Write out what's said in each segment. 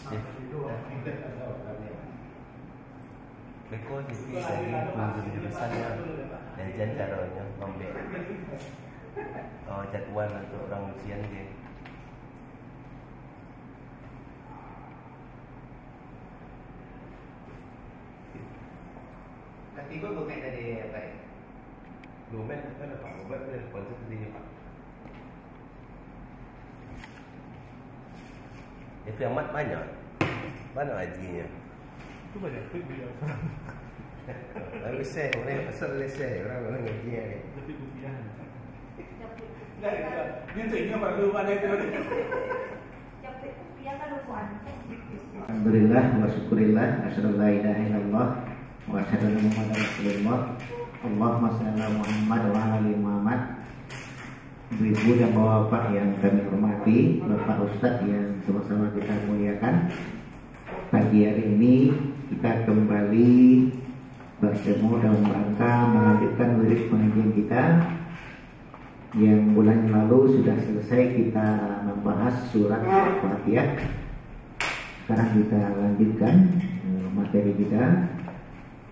Beko jadi dari jurusannya dan caranya membeli jadwal untuk orang ujian dia. Ketiga bukan dari apa ya? Domain kan apa? Domain dari konsep ini Pak. Itu yang banyak. Mana hajinya? Itu banyak dia. Lalu saya orang pasal saya orang hajinya ni. Tapi rupiah. Dia tengok baru ada itu. Alhamdulillah wa syukurillah asyhadu an la ilaha illallah wa asyhadu anna Muhammadar Rasulullah. Allahumma shalli ala Muhammad wa ala ali Muhammad. Ibu dan bapak yang kami hormati, Bapak Ustadz yang sama-sama kita muliakan. Pagi hari ini kita kembali bertemu dalam rangka melanjutkan wirid pengajian kita yang bulan lalu sudah selesai kita membahas surat Al-Fatihah. Sekarang kita lanjutkan materi kita.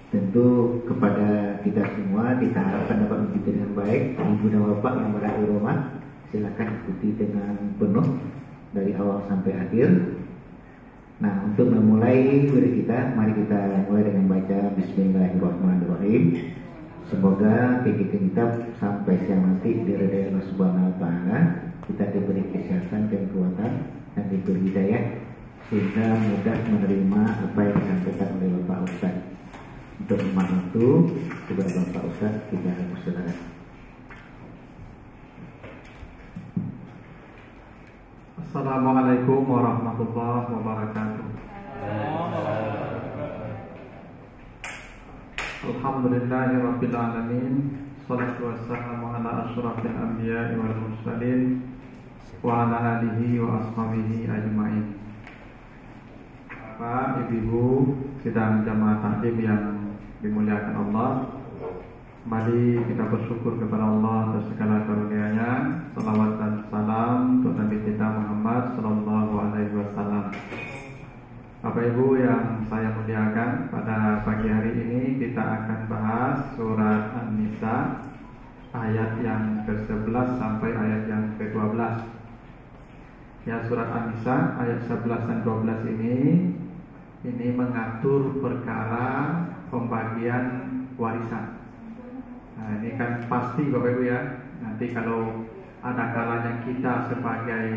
Tentu kepada kita semua kita harapkan dapat mengikuti dengan baik. Ibu dan bapak yang berada di rumah silakan ikuti dengan penuh dari awal sampai akhir. Nah, untuk memulai wirid kita, mari kita mulai dengan baca Bismillahirrahmanirrahim. Semoga kegiatan kita sampai siang nanti diridai Allah Subhanahu wa taala, kita diberi kesehatan dan kekuatan dan diberi hidayah sehingga mudah menerima apa yang disampaikan oleh Bapak Ustaz. Untuk membantu kepada Bapak Ustaz kita persilakan. Assalamualaikum warahmatullahi wabarakatuh. Alhamdulillahirabbil alamin. Shalatu wassalamu ala asyrafil anbiya'i wal mursalin wa ala alihi wa ashabihi ajmain. Bapak, Ibu, sidang jamaah taklim yang dimuliakan Allah, mari kita bersyukur kepada Allah atas segala karunia-Nya. Salawat dan salam untuk Nabi kita Muhammad sallallahu alaihi wasallam. Bapak Ibu yang saya muliakan, pada pagi hari ini kita akan bahas surat An-Nisa ayat yang ke-11 sampai ayat yang ke-12. Ya, surat An-Nisa ayat 11 dan 12 ini mengatur perkara pembagian warisan. Nah, ini kan pasti Bapak Ibu ya. Nanti kalau ada kalanya kita sebagai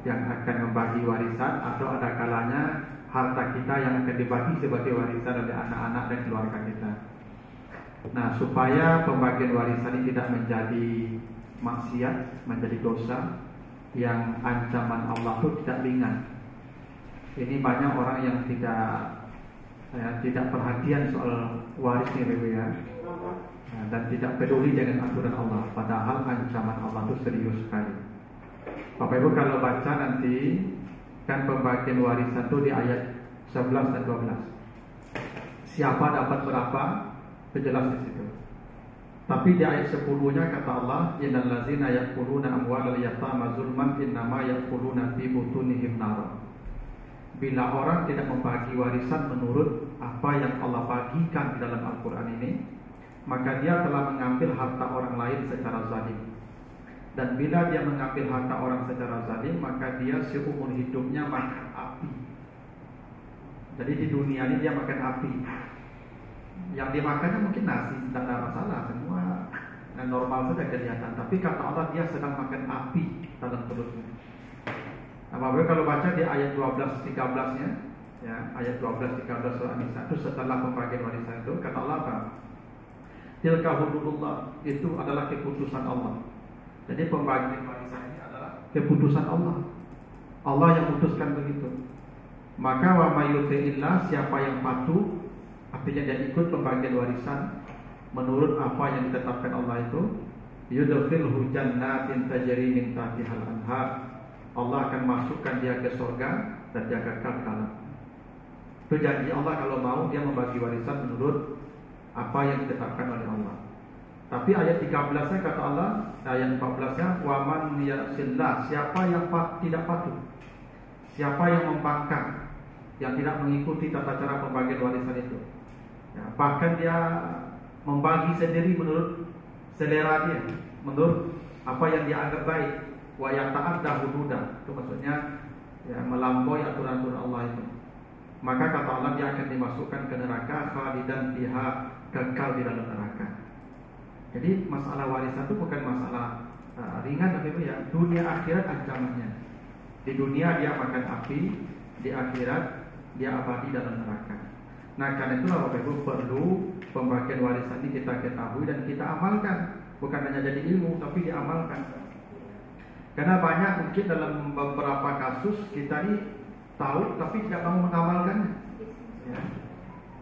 yang akan membagi warisan, atau ada kalanya harta kita yang akan dibagi sebagai warisan oleh anak-anak dan keluarga kita. Nah, supaya pembagian warisan ini tidak menjadi maksiat, menjadi dosa yang ancaman Allah itu tidak ringan. Ini banyak orang yang tidak perhatian soal waris ini ya. Dan tidak peduli dengan aturan Allah, padahal ancaman Allah itu serius sekali. Bapak Ibu kalau baca nanti kan pembagian warisan itu di ayat 11 dan 12. Siapa dapat berapa? Jelas di situ. Tapi di ayat 10-nya kata Allah, innal ladzina ya'kuluna amwalal yatama zulman innama ya'kuluna fi butunihim nar. Bila orang tidak membagi warisan menurut apa yang Allah bagikan di dalam Al-Quran ini, maka dia telah mengambil harta orang lain secara zalim. Dan bila dia mengambil harta orang secara zalim, maka dia seumur hidupnya makan api. Jadi di dunia ini dia makan api. Yang dimakannya mungkin nasi, tidak ada masalah, semua normal saja kelihatan. Tapi kata Allah, dia sedang makan api dalam perutnya. Nah, Bapak kalau baca di ayat 12-13-nya, ya, ayat 12-13 surah An-Nisa itu setelah pembagian warisan itu kata Allah apa? Tilka hududullah, itu adalah keputusan Allah. Jadi pembagian warisan ini adalah keputusan Allah. Allah yang putuskan begitu. Maka wa mayyuti'illah, siapa yang patuh, artinya dia ikut pembagian warisan menurut apa yang ditetapkan Allah itu, yudkhilhu jannatin tajri min tahtihal anhar. Allah akan masukkan dia ke surga dan dia kekal. Itu janji Allah kalau mau dia membagi warisan menurut apa yang ditetapkan oleh Allah. Tapi ayat 13-nya kata Allah, ayat 14-nya wa man yasillah, siapa yang tidak patuh, siapa yang membangkang, yang tidak mengikuti tata cara pembagian warisan itu. Ya, bahkan dia membagi sendiri menurut selera dia, menurut apa yang dia anggap baik. Wa yata'adda hududa, itu maksudnya ya, melampaui aturan-aturan Allah itu. Maka kata Allah dia akan dimasukkan ke neraka, khalidan fiha, kekal di dalam neraka. Jadi masalah warisan itu bukan masalah ringan, tapi ya dunia akhirat ancamannya. Di dunia dia makan api, di akhirat dia abadi dalam neraka. Nah, karena itulah Bapak Ibu perlu pembagian warisan ini kita ketahui dan kita amalkan. Bukan hanya jadi ilmu, tapi diamalkan. Karena banyak mungkin dalam beberapa kasus kita ini tahu tapi tidak mau mengamalkannya. Ya.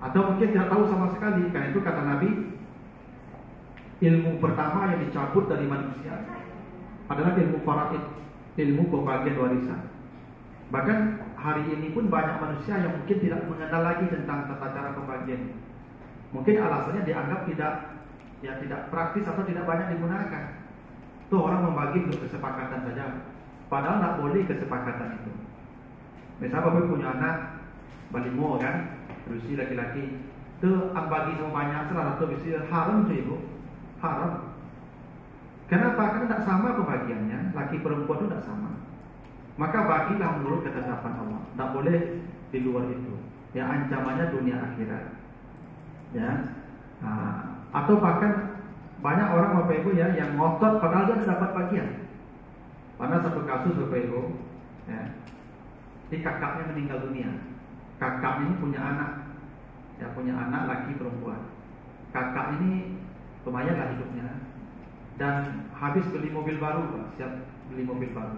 Atau mungkin tidak tahu sama sekali. Karena itu kata Nabi, ilmu pertama yang dicabut dari manusia adalah ilmu faraid, ilmu pembagian warisan. Bahkan hari ini pun banyak manusia yang mungkin tidak mengenal lagi tentang tata cara pembagian. Mungkin alasannya dianggap tidak praktis atau tidak banyak digunakan. Tuh orang membagi untuk kesepakatan saja, padahal tidak boleh kesepakatan itu. Misalnya Bapak punya anak balimo kan, berusia laki-laki, tuh bagi sama banyak salah satu berusia haram tuh ibu, haram. Kenapa? Karena tidak sama pembagiannya, laki perempuan itu tidak sama. Maka bagilah menurut ketetapan Allah, tidak boleh di luar itu. Ya ancamannya dunia akhirat. Ya, atau bahkan banyak orang Bapak Ibu ya yang ngotot padahal dia tidak dapat bagian. Pada satu kasus Bapak Ibu, ya, di kakaknya meninggal dunia. Kakak ini punya anak, ya punya anak laki perempuan. Kakak ini lumayan lah hidupnya dan habis beli mobil baru, Pak, siap beli mobil baru.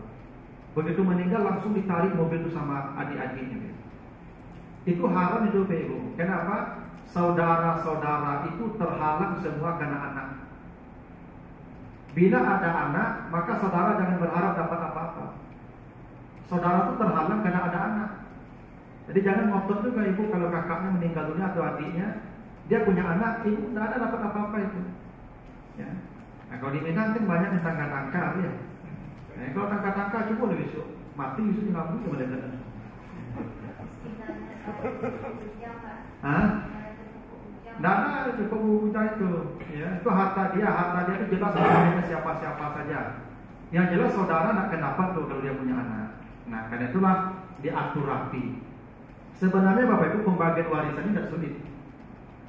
Begitu meninggal langsung ditarik mobil itu sama adik-adiknya. Itu haram itu Bapak Ibu. Kenapa? Saudara-saudara itu terhalang semua karena anak. Bila ada anak, maka saudara jangan berharap dapat apa-apa. Saudara itu terhalang karena ada anak. Jadi jangan ngotot juga ibu kalau kakaknya meninggal dunia atau adiknya, dia punya anak, ibu tidak ada dapat apa-apa itu. Ya. Nah, kalau di Medan kan banyak yang tangga-tangga ya. Nah, kalau tangga-tangga coba lebih mati itu nyambung ke Medan. Hah? Nah, cukup buta itu, ya, itu harta dia itu jelas ke siapa-siapa saja. Yang jelas saudara nak kenapa tuh kalau dia punya anak. Nah, karena itulah diatur rapi. Sebenarnya Bapak Ibu pembagian warisan ini tidak sulit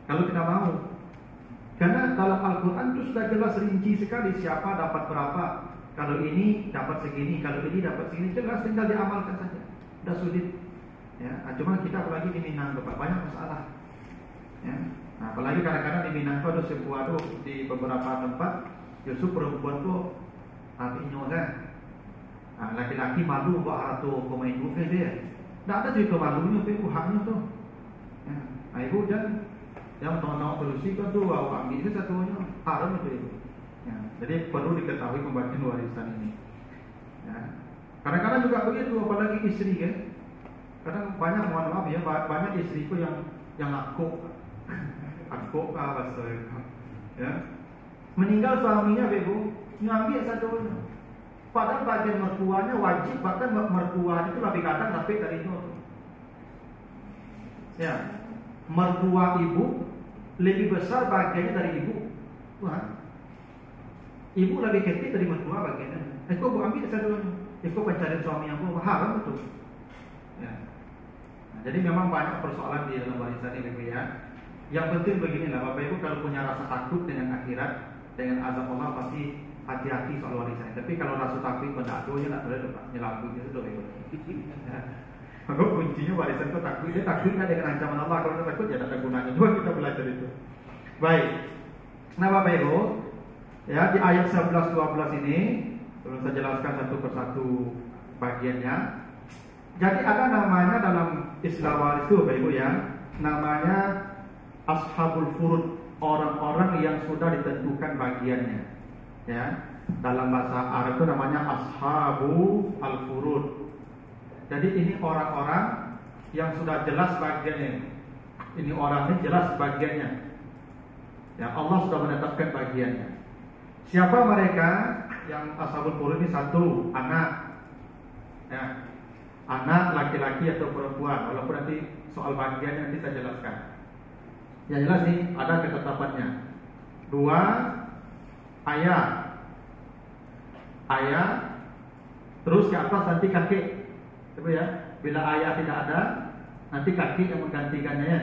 kalau kita mau. Karena dalam Al-Quran itu sudah jelas rinci sekali siapa dapat berapa. Kalau ini dapat segini, kalau ini dapat segini, jelas tinggal diamalkan saja. Tidak sulit. Ya, cuma kita apalagi di Minang Bapak banyak masalah. Ya. Nah, apalagi kadang-kadang di Minang itu ada sebuah tuh di beberapa tempat justru perempuan tuh artinya kan. Nah, laki-laki malu buat harta pemain ibu dia. Tidak ada cerita malunya tuh haknya tuh. Ya. Nah, ibu dan yang tengok-tengok solusi kan tuh ambil itu satunya haram itu ibu. Ya. Jadi perlu diketahui pembagian warisan ini. Ya. Kadang-kadang juga begitu apalagi istri kan. Kadang banyak mohon maaf ya banyak istri itu yang akuk bahasa ya meninggal suaminya Ibu ngambil satunya padahal bagian mertuanya wajib bahkan mertua itu lebih kadang dapat dari itu ya mertua ibu lebih besar bagiannya dari ibu. Wah, ibu lebih kecil dari mertua bagiannya. Kok bu ambil satunya kok pencarian suami yang bu haram betul ya. Nah, jadi memang banyak persoalan di dalam warisan ini ya. Yang penting beginilah Bapak Ibu kalau punya rasa takut dengan akhirat, dengan azab Allah pasti hati-hati soal warisan. Tapi kalau rasa takut mendadonya tidak boleh Pak, nyelapunya itu doa. Maka kuncinya warisan itu takut. Dia takutnya dengan ancaman Allah. Kalau dia takut ya tidak ada gunanya. Coba kita belajar itu. Baik. Nah Bapak Ibu, ya di ayat 11-12 ini belum saya jelaskan satu persatu bagiannya. Jadi ada namanya dalam istilah waris itu Bapak Ibu ya, namanya ashabul furud, orang-orang yang sudah ditentukan bagiannya. Ya, dalam bahasa Arab itu namanya ashabu al-furud. Jadi ini orang-orang yang sudah jelas bagiannya. Ini orang ini jelas bagiannya. Ya, Allah sudah menetapkan bagiannya. Siapa mereka yang ashabul furud ini? Satu, anak. Ya. anak laki-laki atau perempuan, walaupun nanti soal bagiannya nanti saya jelaskan. Yang jelas nih ada ketetapannya. 2 ayah, terus ke atas nanti kakek, coba ya. Bila ayah tidak ada, nanti kakek yang menggantikannya ya.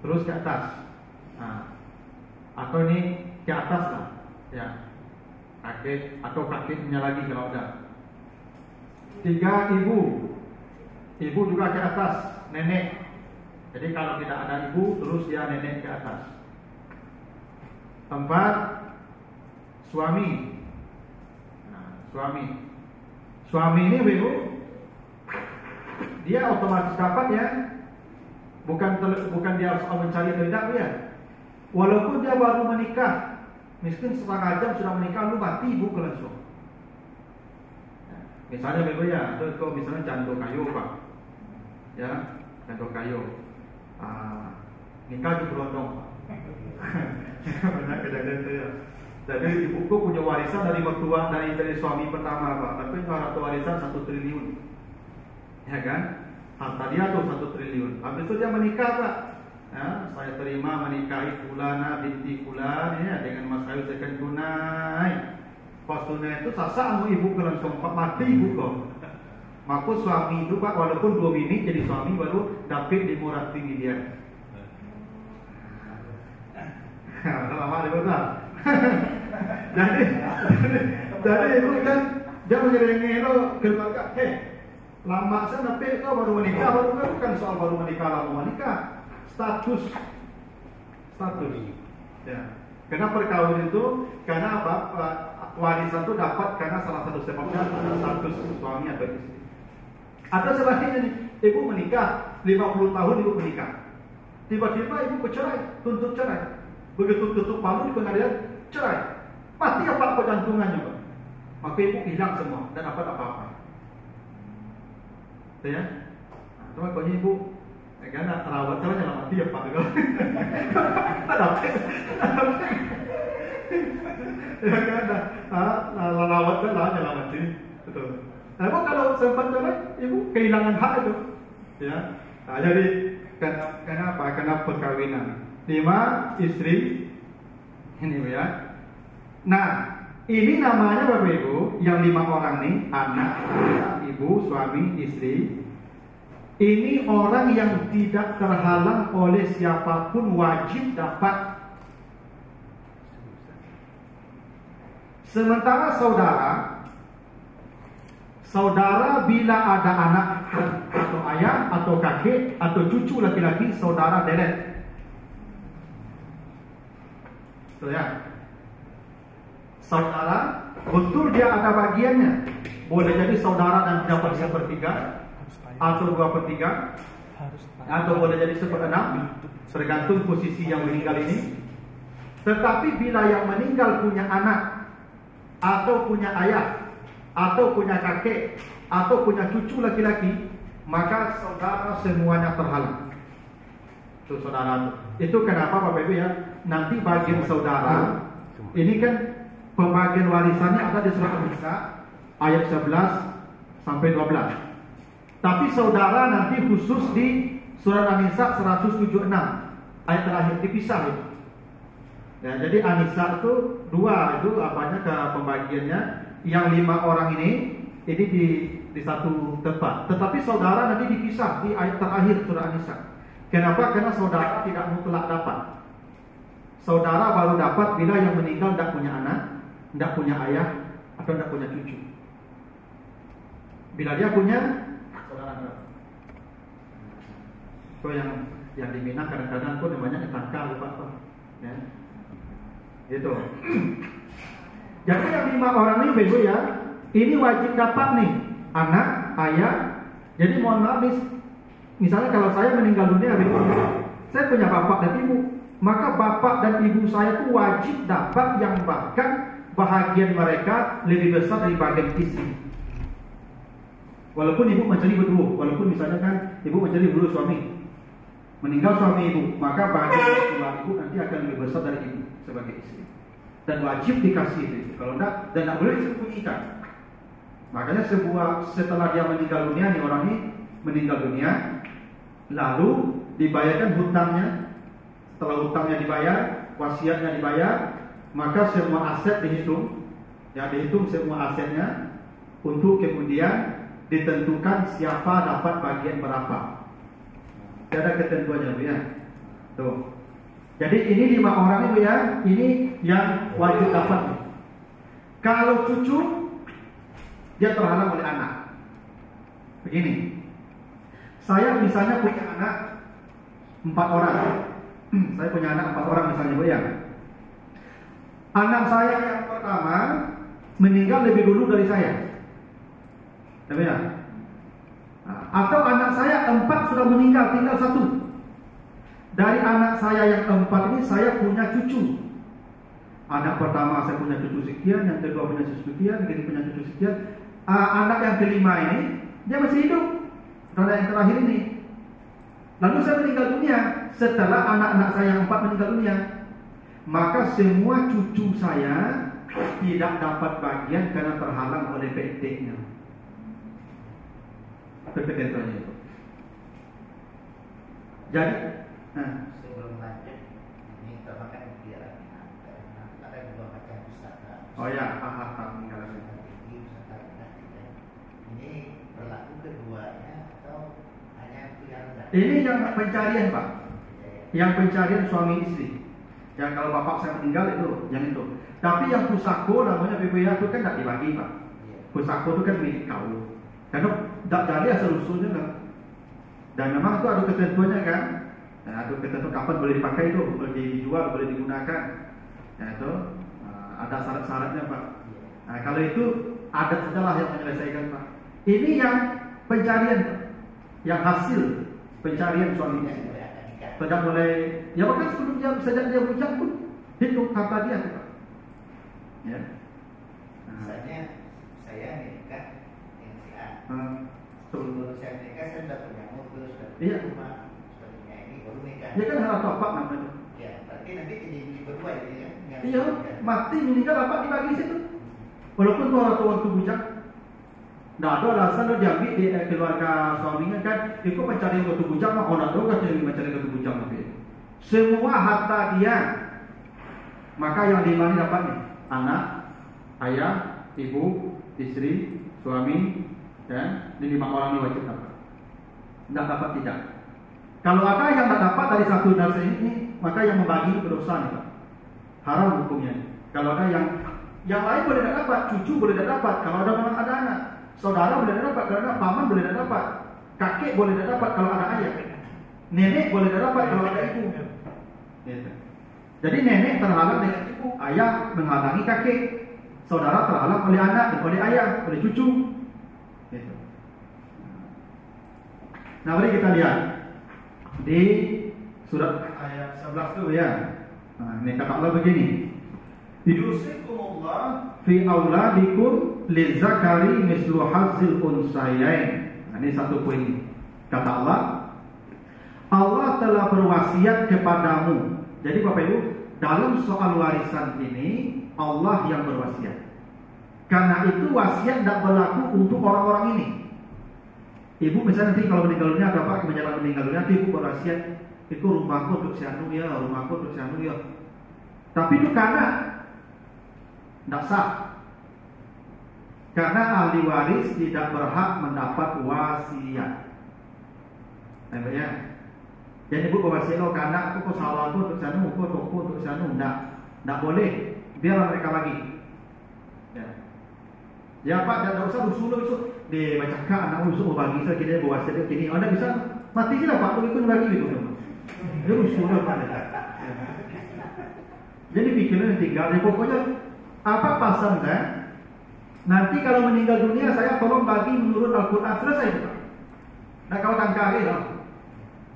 Terus ke atas, atau ini ke atas lah, ya. Kakek atau kakeknya lagi kalau ada. 3 ibu juga ke atas, nenek. Jadi kalau tidak ada ibu, terus dia nenek ke atas. 4 suami. Suami ini ibu, dia otomatis dapat ya. Bukan dia soal mencari atau tidak ya. Walaupun dia baru menikah, miskin setengah jam sudah menikah, lu mati ibu langsung. Misalnya ibu ya, itu misalnya jantung kayu pak, ya jantung kayu, nikah di berondong pak. Banyak kejadian itu ya. Jadi ibuku punya warisan dari mertua dari suami pertama pak, tapi harta warisan 1 triliun, ya kan? Harta dia tuh 1 triliun. Habis itu dia menikah pak. Ya, saya terima menikahi fulana binti fulan ya, dengan mas kayu second tunai. Pas tunai itu sasa anu ibu langsung mati ibu kok. Maka suami itu pak walaupun 2 menit jadi suami baru dapat di murah tinggi dia. Lama dia betul. Jadi ibu kan dia menyerengi itu keluarga. Lama saya dapat kau baru menikah, bukan soal baru menikah lama menikah. Status. Ya. Karena perkawinan itu karena apa? Warisan itu dapat karena salah satu sebabnya adalah status suami atau istri. Atau sebaliknya nih, ibu menikah 50 tahun ibu menikah. Tiba-tiba ibu bercerai, tuntut cerai. Begitu tutup palu di pengadilan, cerai. Mati apa jantungannya, Pak? Maka ibu hilang semua dan dapat apa-apa. Ya. Nah, cuma kalau ibu karena terawat saja lama mati ya Pak. Ya kan, rawat saja lama mati. Betul. Nah, kalau sempat cerai, ibu kehilangan hak itu. Ya. Nah, jadi karena apa? Karena perkawinan. 5 istri. Ini ya. Nah, ini namanya Bapak Ibu, yang 5 orang nih, anak, ibu, suami, istri. Ini orang yang tidak terhalang oleh siapapun wajib dapat. Sementara saudara bila ada anak atau ayah atau kakek atau cucu laki-laki, saudara deret. So, ya. Saudara betul dia ada bagiannya. Boleh jadi saudara dan dapat 1/3 atau 2/3 atau boleh jadi 1/6, tergantung posisi yang meninggal ini. Tetapi bila yang meninggal punya anak atau punya ayah atau punya kakek atau punya cucu laki-laki, maka saudara semuanya terhalang. Itu saudara. Itu kenapa Bapak Ibu ya, nanti bagian saudara ini kan pembagian warisannya ada di surat An-Nisa ayat 11 sampai 12. Tapi saudara nanti khusus di surat An-Nisa 176 ayat terakhir dipisah itu. Ya, jadi An-Nisa itu 2 itu apanya ke pembagiannya, yang 5 orang ini di satu tempat. Tetapi saudara nanti dipisah di ayat terakhir surat An-Nisa. Kenapa? Karena saudara tidak mutlak dapat. Saudara baru dapat bila yang meninggal tidak punya anak, tidak punya ayah, atau tidak punya cucu. Bila dia punya, saudara dapat. So yang di Minang kadang-kadang pun namanya etangka lupa apa. Ya. Itu. Jadi yang 5 orang ini Ibu ya, ini wajib dapat nih anak, ayah. Jadi mohon maaf nih, misalnya kalau saya meninggal dunia, saya punya bapak dan ibu, maka bapak dan ibu saya itu wajib dapat yang bahkan bahagian mereka lebih besar dari bagian istri. Walaupun ibu mencari berdua, walaupun misalnya kan ibu mencari berdua suami, meninggal suami ibu, maka bahagian ibu nanti akan lebih besar dari ibu sebagai istri. Dan wajib dikasih itu. Kalau enggak, dan tidak boleh disembunyikan. Makanya setelah dia meninggal dunia, nih orang ini meninggal dunia, lalu dibayarkan hutangnya. Setelah hutangnya dibayar, wasiatnya dibayar, maka semua aset dihitung, ya dihitung semua asetnya untuk kemudian ditentukan siapa dapat bagian berapa. Ada ketentuannya, Bu ya. Tuh. Jadi ini 5 orang ini, Bu ya, ini yang wajib dapat. Kalau cucu, dia terhalang oleh anak. Begini, saya misalnya punya anak 4 orang. Saya punya anak 4 orang misalnya, Bu ya. Anak saya yang pertama meninggal lebih dulu dari saya. Tapi ya. Atau anak saya 4 sudah meninggal, tinggal 1. Dari anak saya yang 4 ini saya punya cucu. Anak pertama saya punya cucu sekian, yang kedua punya cucu sekian, yang ketiga punya cucu sekian. Anak yang kelima ini dia masih hidup. Dan yang terakhir ini. Lalu saya meninggal dunia. Setelah anak-anak saya yang 4 meninggal dunia, maka semua cucu saya tidak dapat bagian karena terhalang oleh PT-nya. Ketentuannya itu. Jadi, sebelum lanjut ini termakan biar ada 2 macam pusaka. Oh ya, harta meninggal. Ini berlaku keduanya atau hanya yang rendah? Ini yang pencarian, Pak. Yang pencarian suami istri. Yang kalau bapak saya meninggal itu, yang itu. Tapi yang pusako namanya BPA itu kan tidak dibagi, Pak. Pusako itu kan milik kau. Karena tidak jadi asal usulnya kan. Dan memang itu ada ketentuannya kan. Nah, ada ketentuan kapan boleh dipakai itu, boleh dijual, boleh digunakan. Nah, itu ada syarat-syaratnya, Pak. Nah, kalau itu adat sajalah yang menyelesaikan, Pak. Ini yang pencarian, Pak. Yang hasil pencarian suami istri. Sudah mulai, ya bahkan sebelum dia sejak dia bujang pun hitung harta dia, Pak. Ya. Misalnya saya nikah dengan si A. Sebelum saya nikah saya sudah punya mobil, sudah Iya. punya rumah, sudah punya ini, baru nikah. ya kan harta apa namanya? Ya, berarti nanti jadi berdua ini ya. Iya, mati meninggal apa dibagi situ. Walaupun tuh orang tua waktu bujang, nggak ada alasan lo diambil di keluarga suaminya kan. Itu mencari waktu bujang mah orang tua kan yang mencari waktu bujang tapi semua harta dia. Maka yang 5 ini dapat nih, anak, ayah, ibu, istri, suami, ya, ini 5 orang ini wajib dapat. Tidak dapat tidak. Kalau ada yang tidak dapat dari satu dasar ini, maka yang membagi berdosa nih, Pak. Haram hukumnya. Kalau ada yang lain boleh tidak dapat, cucu boleh tidak dapat. Kalau ada memang ada anak, saudara boleh tidak dapat. Kalau ada paman boleh tidak dapat, kakek boleh tidak dapat. Kalau ada ayah, nenek boleh tidak dapat. Kalau ada ibu. Gitu. Jadi nenek terhalang dengan ibu, ayah menghalangi kakek, saudara terhalang oleh anak dan oleh ayah, oleh cucu. Gitu. Nah, mari kita lihat di surat ayat 11 itu ya. Nah, ini kata Allah begini. Yusikumullah fi auladikum lizakari mislu hazzil unsayain. Nah, ini satu poin. Kata Allah, Allah telah berwasiat kepadamu. Jadi Bapak Ibu, dalam soal warisan ini Allah yang berwasiat. Karena itu wasiat tidak berlaku untuk orang-orang ini. Ibu misalnya nanti kalau meninggal dunia, Bapak menjalan meninggal dunia, nanti ibu berwasiat, itu rumahku untuk si anu ya, rumahku untuk si anu ya. Tapi itu karena tidak sah. Karena ahli waris tidak berhak mendapat wasiat. Ya. Jadi ibu berwasiat lo karena aku kok sawah aku untuk si anu, aku toko untuk si anu, tidak boleh. Biarlah mereka bagi. Ya Pak, tidak usah usul dia bacakan anak usul bagi saya kira bawa sedek kini. Anda bisa mati sila Pak, ikut bagi gitu. Dia usul Pak. Jadi pikiran tinggal. Jadi pokoknya apa pasang saya? Nanti kalau meninggal dunia saya tolong bagi menurut Al-Quran, selesai Pak. Nah kalau tangkari loh.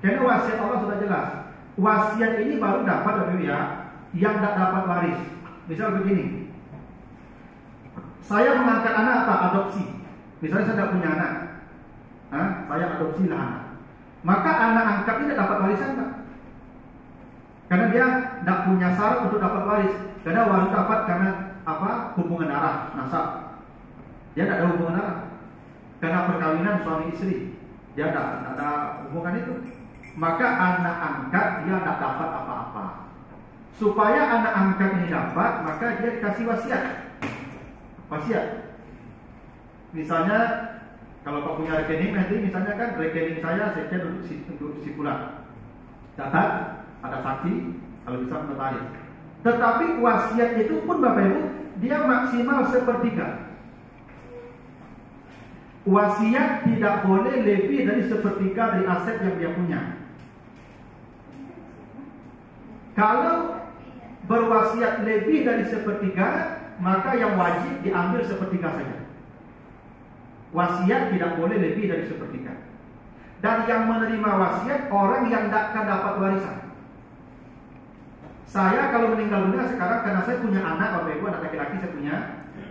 Karena wasiat Allah sudah jelas. Wasiat ini baru dapat dari ya yang tidak dapat waris. Misal begini. Saya mengangkat anak apa? Adopsi. Misalnya saya tidak punya anak, saya adopsilah anak. Maka anak angkat ini tidak dapat warisan, Pak. Karena dia tidak punya syarat untuk dapat waris. Karena waris dapat karena apa? Hubungan darah, nasab. Dia tidak ada hubungan darah. Karena perkawinan suami istri, dia tidak ada hubungan itu. Maka anak angkat dia tidak dapat apa-apa. Supaya anak angkat ini dapat, maka dia kasih wasiat. Wasiat. Misalnya kalau kau punya rekening nanti, misalnya kan rekening saya untuk si fulan. Catat, ada saksi, kalau bisa notaris. Tetapi wasiat itu pun Bapak Ibu, dia maksimal 1/3. Wasiat tidak boleh lebih dari 1/3 dari aset yang dia punya. Kalau berwasiat lebih dari 1/3, maka yang wajib diambil 1/3 saja. Wasiat tidak boleh lebih dari 1/3. Dan yang menerima wasiat orang yang tidak akan dapat warisan. Saya kalau meninggal dunia sekarang, karena saya punya anak, Bapak Ibu, anak laki-laki saya punya,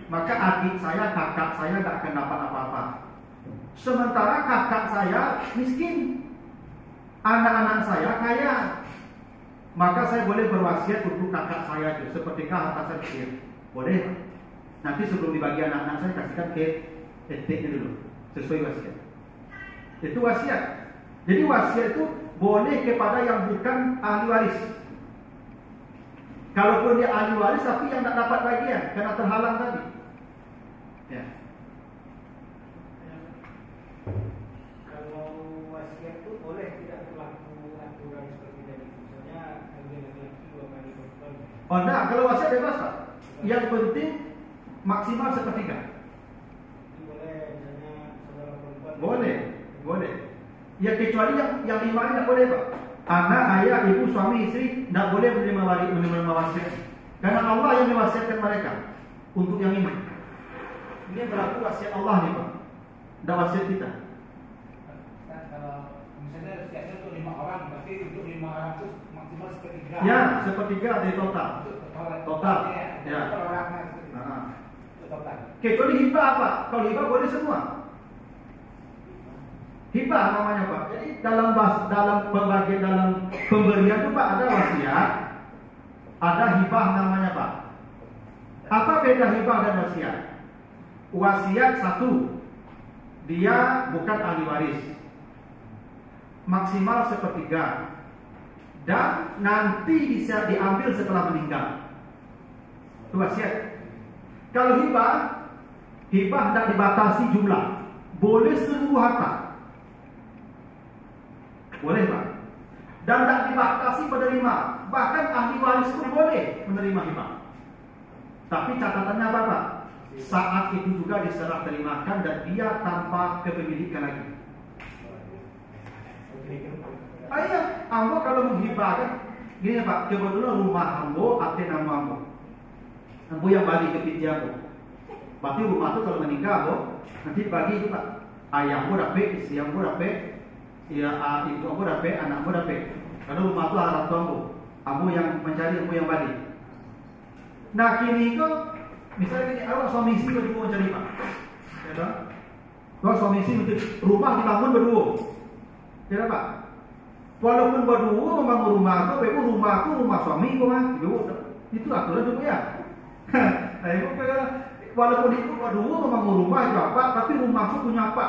maka adik saya, kakak saya tidak akan dapat apa-apa. Sementara kakak saya miskin, anak-anak saya kaya, maka saya boleh berwasiat untuk kakak saya itu, seperti harta saya kecil. Boleh. Nanti sebelum dibagi anak-anak saya kasihkan ke etiknya dulu, sesuai wasiat. Itu wasiat. Jadi wasiat itu boleh kepada yang bukan ahli waris. Kalaupun dia ahli waris tapi yang tak dapat bagian karena terhalang tadi. Ya. Kalau wasiat itu boleh tidak berlaku aturan seperti tadi. Misalnya laki-laki 2 kali perempuan. Oh enggak, kalau wasiat bebas Pak. Yang penting maksimal 1/3. Boleh, misalnya saudara perempuan. Boleh. Ya kecuali yang 5 ini tidak boleh Pak. Anak, ayah, ibu, suami, istri tidak boleh menerima wasiat. Karena Allah yang mewasiatkan mereka untuk yang ini. Ini berlaku wasiat Allah nih Pak. Tidak wasiat kita. Kan kalau misalnya wasiatnya untuk 5 orang, berarti untuk 5 orang itu maksimal 1/3. Ya, 1/3 dari total. Total. Ya. Perorangan. Nah. Total. Kecuali hibah apa? Kalau hibah boleh semua. Hibah namanya Pak. Jadi dalam pembagian dalam pemberian itu Pak ada wasiat, ada hibah namanya Pak. Apa beda hibah dan wasiat? Wasiat satu, dia bukan ahli waris, maksimal 1/3, dan nanti bisa diambil setelah meninggal. Itu wasiat. Kalau hibah tidak dibatasi jumlah, boleh seluruh harta. Boleh Pak. Dan tidak dibatasi penerima. Bahkan ahli waris pun boleh menerima hibah. Tapi catatannya apa Pak? Saat itu juga diserah terimakan dan dia tanpa kepemilikan lagi. Ayah, ambo kalau menghibahkan gini Pak, kebetulan rumah ambo ate nama ambo. Ambo yang bagi ke pinti ambo. Berarti rumah itu kalau meninggal ambo nanti bagi itu Pak. Ayah ambo dapat, istri ambo dapat, ya ibu ambo dapat, anak ambo dapat. Karena rumah itu harap ambo. Ambo yang mencari, ambo yang bagi. Nah kini kok misalnya ini awak suami istri berdua mencari Pak. Ya tak? Kalau suami istri rumah dibangun berdua. Ya Pak. Walaupun berdua membangun rumah itu, rumah suami kok mah. Itu aturan juga ya. Nah, ibu walaupun itu berdua membangun rumah itu apa, tapi rumah itu punya apa?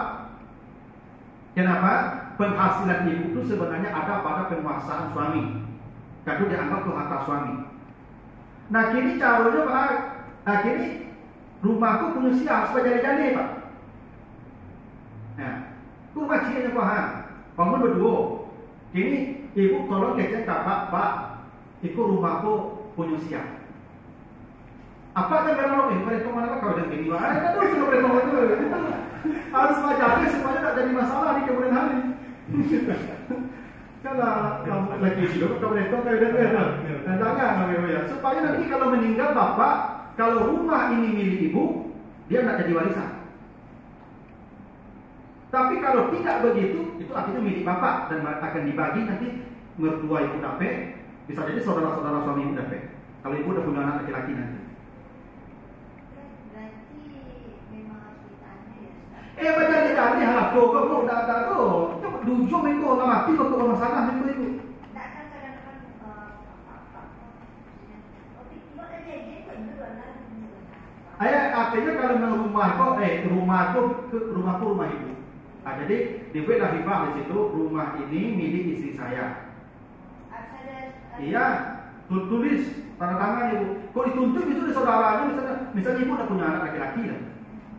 Kenapa? Penghasilan ibu itu sebenarnya ada pada penguasaan suami. Kadang dianggap itu harta suami. Nah kini caranya Pak, kini rumahku punya siap supaya jadi-jadi Pak. Nah, itu rumah cianya Pak, bangun berdua. Kini ibu tolong kecek Pak, itu rumahku punya siap. Apa yang berlaku? Mereka mana kau dan gini? Ada tuh sudah mereka itu harus belajar supaya tidak jadi masalah di kemudian hari. Kalau lagi hidup kamu itu kayak dan jangan ya. Supaya nanti kalau meninggal bapak, kalau rumah ini milik ibu, dia tidak jadi warisan. Tapi kalau tidak begitu, itu artinya milik bapak dan akan dibagi nanti mertua ibu dapat, bisa jadi saudara-saudara suami ibu dapat. Kalau ibu udah punya anak laki-laki nanti. Macam ni dah ni harap tu kau dah tu. Dujung itu orang mati kau orang masalah itu. Artinya kalau rumahku rumah ibu. Nah, jadi dibuatlah hibah di situ, rumah ini milik istri saya. Iya, tulis tanda tangan ibu. Kalau dituntut itu di saudaranya, misalnya ibu udah punya anak laki-laki lah.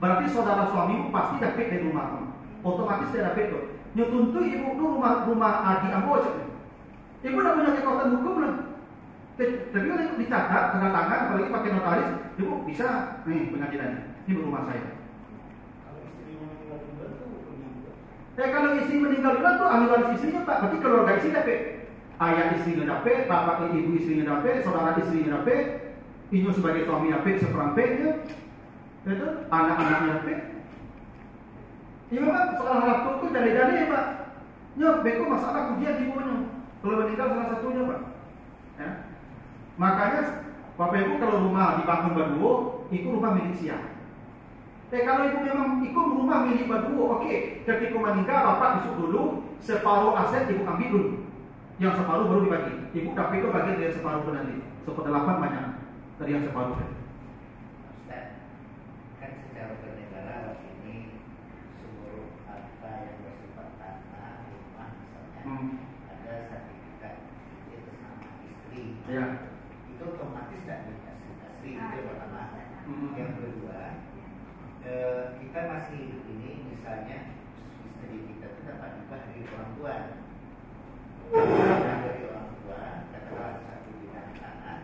Berarti saudara suamimu pasti dapat dari rumahmu. Otomatis dia dapat tuh. Nyutuntut ibu tuh rumah adik ambo cek. Ibu udah punya kekuatan hukum lah. Tapi kalau ibu dicatat tanda tangan, apalagi pakai notaris, ibu bisa nih pengadilannya. Ini rumah saya. Kalau istri meninggal dunia tuh ahli waris istrinya Pak, berarti keluarga istri dapat. Ayah istrinya dapat, bapak ibu istrinya dapat, saudara istrinya dapat, inyo sebagai suami dapat seperempatnya, itu anak-anaknya dapat. Iya Pak, soal harap tuh jadi ya Pak. Nyok, beko masalah ujian di ibunya. Kalau meninggal salah satunya Pak. Ya. Makanya Bapak Ibu kalau rumah dibangun berdua, itu rumah milik siapa? Kalau ibu memang ikut rumah milik berdua, oke. Ketika meninggal, bapak besok dulu separuh aset ibu ambil dulu, yang separuh baru dibagi. Ibu dapat itu bagian dari separuh itu nanti. 1/8 banyak dari yang separuh. Ustaz, kan secara bernegara ini seluruh harta yang bersifat tanah, rumah misalnya, ada sertifikat atas nama istri. Ya. Itu otomatis tidak dikasih istri itu yang pertama. Yang kedua, kita masih hidup ini misalnya istri kita itu dapat hibah dari orang tua. Dari orang tua, katakanlah satu bidang tanah,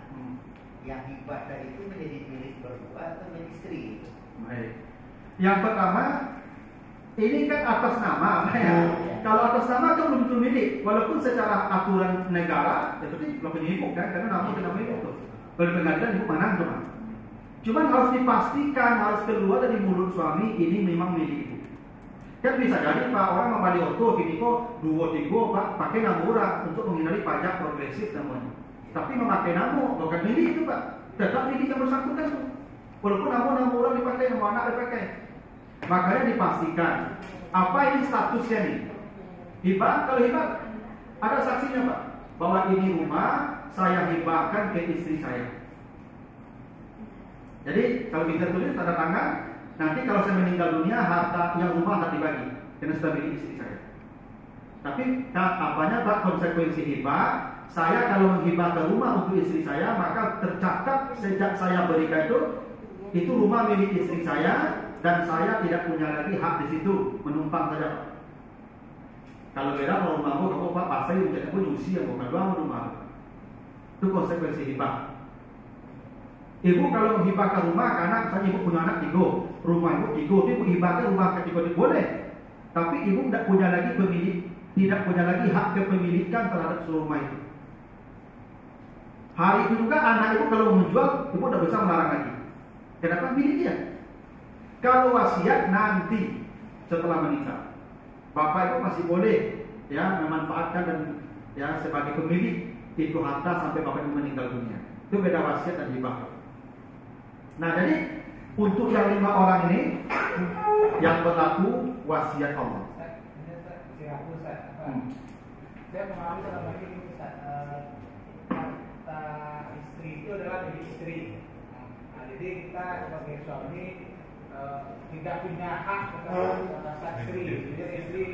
yang hibah tadi itu menjadi milik berdua atau milik istri. Baik. Yang pertama, ini kan atas nama, ya. Kalau atas nama kan belum tentu milik, walaupun secara aturan negara, itu belum ibu kan, karena nama tidak milik itu. Kalau pengadilan ibu mana cuma. Cuman harus dipastikan, harus keluar dari mulut suami ini memang milik ibu. Kan bisa jadi Pak orang membeli oto, gini kok 2-3 Pak pakai nama orang untuk menghindari pajak progresif namanya. Tapi memakai nama bukan milik itu Pak, tetap milik yang bersangkutan tuh. Walaupun nama orang dipakai, nama anak dipakai. Makanya dipastikan apa ini statusnya nih. Hibah, kalau hibah ada saksinya Pak, bahwa ini rumah saya hibahkan ke istri saya. Jadi kalau kita tulis tanda tangan, nanti kalau saya meninggal dunia harta yang rumah akan dibagi karena sudah milik istri saya. Tapi apanya Pak konsekuensi hibah? Saya kalau menghibahkan rumah untuk istri saya, maka tercatat sejak saya berikan itu rumah milik istri saya dan saya tidak punya lagi hak di situ, menumpang saja Pak. Kalau beda kalau rumah kamu Pak pasai menjadi pun usia bukan doang rumah. Itu konsekuensi hibah. Ibu kalau menghibahkan rumah karena misalnya ibu punya anak 3, rumah ibu 3, ibu hibahkan rumah ke 3 boleh. Tapi ibu tidak punya lagi hak kepemilikan terhadap seluruh rumah itu. Hari itu juga anak ibu kalau menjual, ibu tidak bisa melarang lagi. Kenapa milik dia? Kalau wasiat nanti setelah meninggal, bapak ibu masih boleh ya memanfaatkan dan ya sebagai pemilik itu harta sampai bapak ibu meninggal dunia. Itu beda wasiat dan hibah. Nah jadi untuk yang 5 orang ini yang berlaku wasiat Allah. Saya memahami selama ini harta istri itu adalah milik istri. Nah, jadi kita sebagai suami tidak punya hak atas istri. Jadi istri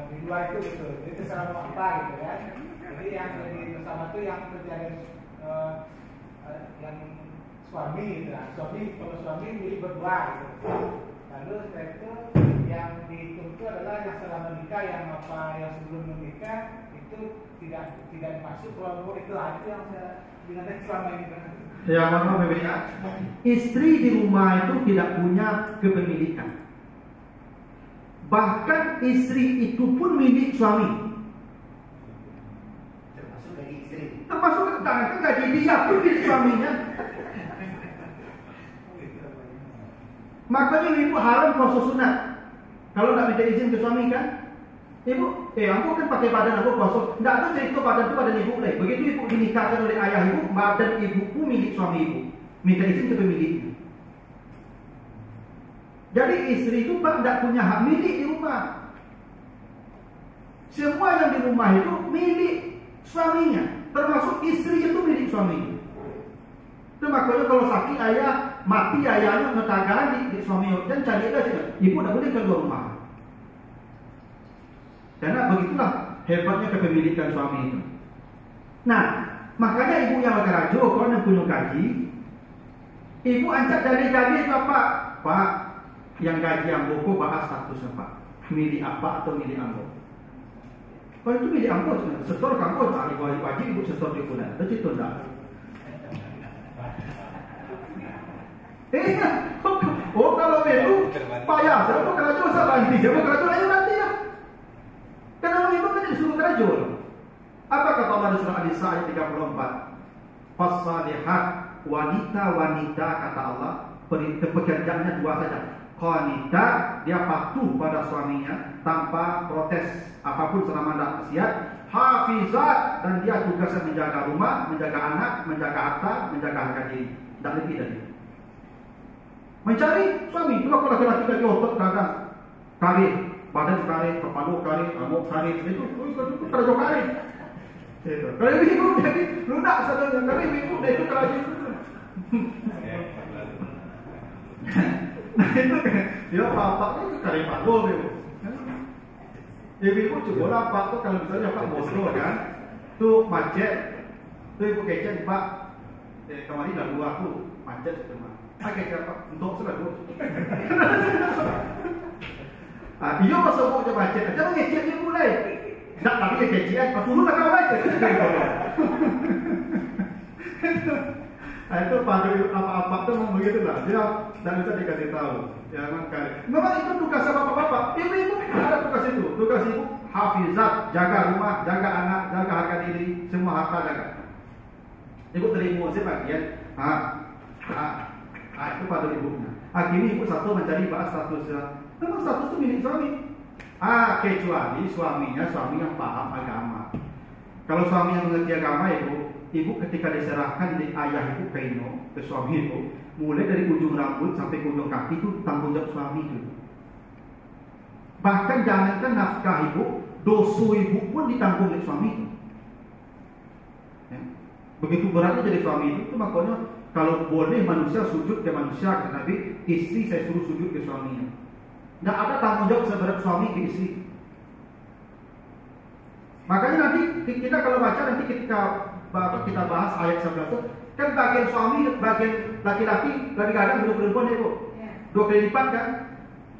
di luar itu gitu. Jadi terserah mau apa gitu kan. Jadi yang jadi bersama itu yang terjadi yang suami gitu. Nah, kalau suami milik berdua gitu. Lalu setelah itu yang dituntut adalah yang setelah menikah, yang sebelum menikah itu tidak masuk kalau itu yang saya dengar selama ini kan. Ya, maaf berbeda. Istri di rumah itu tidak punya kepemilikan. Bahkan istri itu pun milik suami. Termasuk gaji istri. Termasuk kan gaji dia pun milik suaminya. Makanya ibu haram puasa sunat. Kalau tidak minta izin ke suami kan, ibu, aku kan pakai badan aku puasa. Tidak ada cerita badan itu badan ibu lah. Begitu ibu dinikahkan oleh ayah ibu, badan ibuku milik suami ibu. Minta izin ke pemiliknya. Jadi istri itu Pak tidak punya hak milik di rumah. Semua yang di rumah itu milik suaminya, termasuk istri itu milik suaminya. Itu makanya kalau sakit ayah mati ayahnya menetangkan di suami dan cari saja. Ibu tidak boleh keluar rumah. Karena begitulah hebatnya kepemilikan suami itu. Nah, makanya ibu yang berkerajo, kalau yang punya gaji, ibu ancak dari gaji itu apa? Pak, yang gaji yang boko bahas statusnya Pak. Milik apa atau milik ambo? Kalau itu milik ambo, setor kamu tak wajib ibu setor di bulan. Itu tidak. Oh kalau itu payah, saya mau kerajo saya nanti, saya mau kerajo ayo nanti ya. Karena ibu kan disuruh kerajo. Apa kata Allah di surah An-Nisa ayat 34? Fasalihat, wanita-wanita kata Allah, pekerjaannya dua saja. Qanita, dia patuh pada suaminya tanpa protes apapun selama tidak maksiat. Hafizat, dan dia tugasnya menjaga rumah, menjaga anak, menjaga harta, menjaga harga diri. Tidak lebih dari itu. Mencari suami, itu kalau laki-laki dari otot kadang karir, badan karir, kepala karir, rambut karir, itu kerja karir. Kalau ibu jadi lunak saja, kalau ibu itu kerja itu. Nah itu kan, dia bapak itu karir palu ibu. Ibu coba lapak tuh kalau misalnya pak bodoh kan, tuh macet, tuh ibu kecil pak, kemarin lalu aku macet cuma. Pakai siapa? Untuk selalu. Dia masuk buat macet, aja mengecek dia mulai. Tak tapi kececian, turun lah kau macet. Itu pada apa-apa tu memang begitulah. Dia tak bisa dikasih tahu. Ya memang itu tugas bapak-bapak. Ibu-ibu ada tugas itu. Tugas ibu hafizat, jaga rumah, jaga anak, jaga harga diri, semua harta jaga. Ibu terima sebagian. Itu pada ibunya. Akhirnya ibu satu mencari bahas statusnya. Memang status itu milik suami. Kecuali suaminya suami yang paham agama. Kalau suami yang mengerti agama ibu ketika diserahkan di ayah ibu kaino ke suami ibu, mulai dari ujung rambut sampai ke ujung kaki itu tanggung jawab suami itu. Bahkan jangankan nafkah ibu, dosa ibu pun ditanggung oleh suami itu. Ya. Begitu beratnya jadi suami itu makanya kalau boleh manusia sujud ke manusia, kata Nabi, istri saya suruh sujud ke suaminya. Tidak ada tanggung jawab seberat suami ke istri. Makanya nanti kita kalau baca nanti ketika kita bahas ayat 11 itu, kan bagian suami, bagian laki-laki, lebih kadang dua perempuan ibu, dua kali lipat kan?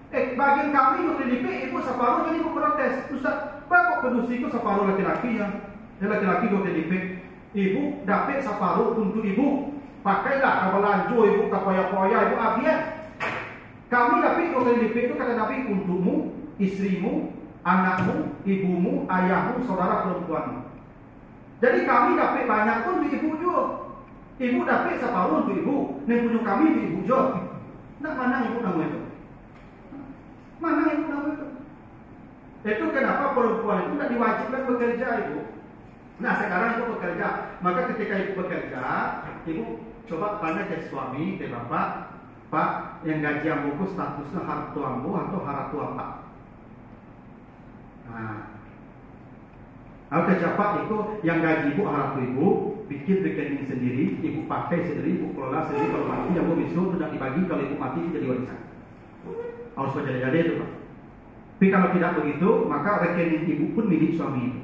Bagian kami dua kali lipat, ibu separuh jadi ibu protes. Ustaz, kok pedusiku separuh laki-lakinya, ya laki-laki dua kali lipat, ibu dapat separuh untuk ibu. Pakailah kapal lanjut ibu, kapaya-paya ibu abiat. Kami tapi kalau di itu kata Nabi untukmu, istrimu, anakmu, ibumu, ayahmu, saudara perempuanmu. Jadi kami dapat banyak pun di ibu juga. Ibu dapat separuh untuk ibu, dan punya kami di ibu juga. Nah mana ibu nama itu? Mana ibu nama itu? Itu kenapa perempuan itu tidak diwajibkan bekerja ibu? Nah sekarang ibu bekerja, maka ketika ibu bekerja, ibu coba tanya ke suami, ke bapak, Pak, yang gaji yang buku statusnya hartu ambo atau hartu apa? Nah, kecapat itu yang gaji ibu hartu ibu, bikin rekening sendiri, ibu pakai sendiri, ibu kelola sendiri. Kalau mati yang besok tidak dibagi, kalau ibu mati itu jadi warisan. Harus berjaya-jaya itu Pak. Tapi kalau tidak begitu, maka rekening ibu pun milik suami ibu.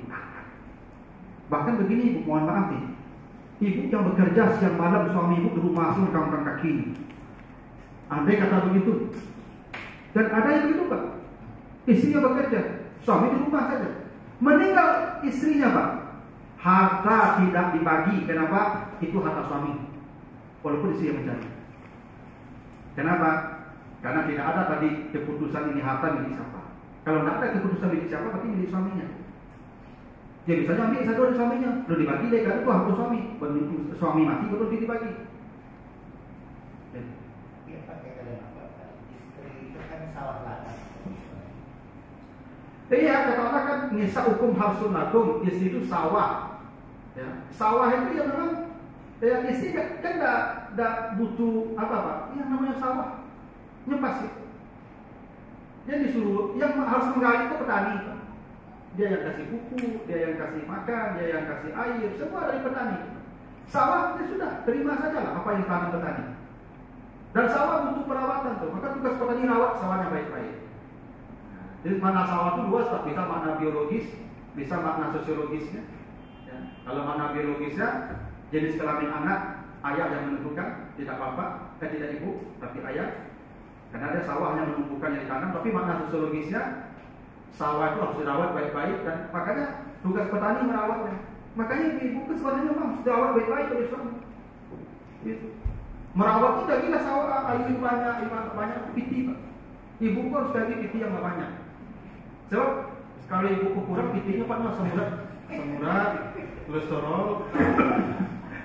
Bahkan begini ibu, mohon maaf nih. Ibu yang bekerja siang malam, suami ibu di rumah langsung rangkang kaki. Andai kata begitu. Dan ada yang begitu Pak. Istrinya bekerja, suami di rumah saja. Meninggal istrinya Pak. Harta tidak dibagi. Kenapa? Itu harta suami. Walaupun istrinya mencari. Kenapa? Karena tidak ada tadi keputusan ini harta milik siapa. Kalau tidak ada keputusan milik siapa, berarti milik suaminya. Dia bisa ambil satu dari suaminya, lalu dibagi deh, karena itu harta suami. Begitu suami mati, baru dia dibagi. Dia pakai kalimat istri itu kan sawah ladang. Iya, kata Allah kan nisa hukum harsun lakum, istri itu sawah. Ya, sawah itu ya memang, ya istri kan tidak butuh apa Pak? Yang namanya sawah, nyepas itu. Dia disuruh, yang harus menggali itu petani. Dia yang kasih pupuk, dia yang kasih makan, dia yang kasih air, semua dari petani. Sawah dia sudah terima saja lah apa yang tanam petani. Dan sawah butuh perawatan tuh, maka tugas petani rawat sawahnya baik-baik. Jadi makna sawah itu luas, tak bisa makna biologis, bisa makna sosiologisnya. Ya. Kalau makna biologisnya, jenis kelamin anak, ayah yang menentukan, tidak bapak, tidak ibu, tapi ayah. Karena ada sawah yang menumbuhkan yang ditanam, tapi makna sosiologisnya, sawah itu harus dirawat baik-baik, dan makanya tugas petani merawatnya. Makanya ibu kan sebenarnya memang sudah rawat baik-baik oleh suami. Gitu. Merawat itu gila sawah, air banyak piti, Pak. Ibu pun harus bagi piti yang banyak. Sebab kalau ibu kurang pitinya Pak semurat, kolesterol.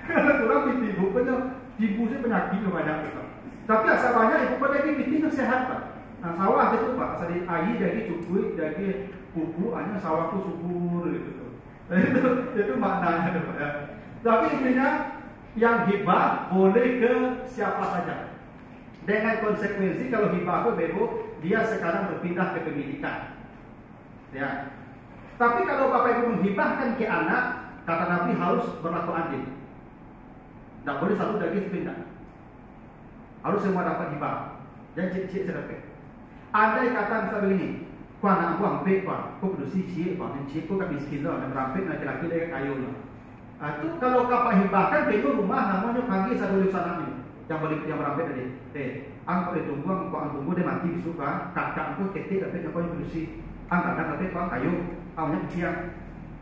Kalau kurang piti ibu punya sih penyakit banyak, Pak. Tapi asal banyak ibu punya pitinya sehat, Pak. Nah sawah itu Pak, asal air dari cukup, dari kuku, hanya sawahku subur gitu. Itu maknanya Pak ya. Tapi intinya yang hibah boleh ke siapa saja. Dengan konsekuensi kalau hibah itu bebo, dia sekarang berpindah ke pemilikan. Ya. Tapi kalau Bapak Ibu menghibahkan ke anak, kata Nabi harus berlaku adil. Tidak boleh satu daging pindah. Harus semua dapat hibah. Jangan cik-cik sedapet. Andai kata misalnya begini, kau anak aku hampir, kau berdosi cik, cik kau kan miskin lah, dan merampik laki-laki dia kayu lah. Itu kalau kau hibahkan ke rumah, namanya panggil satu lusananya yang balik yang merampik tadi. Angkau ditunggu, kau tunggu dia mati disuka, kakak aku ketik tapi kau yang berdosi. Angkat tapi kau kayu, awalnya siang.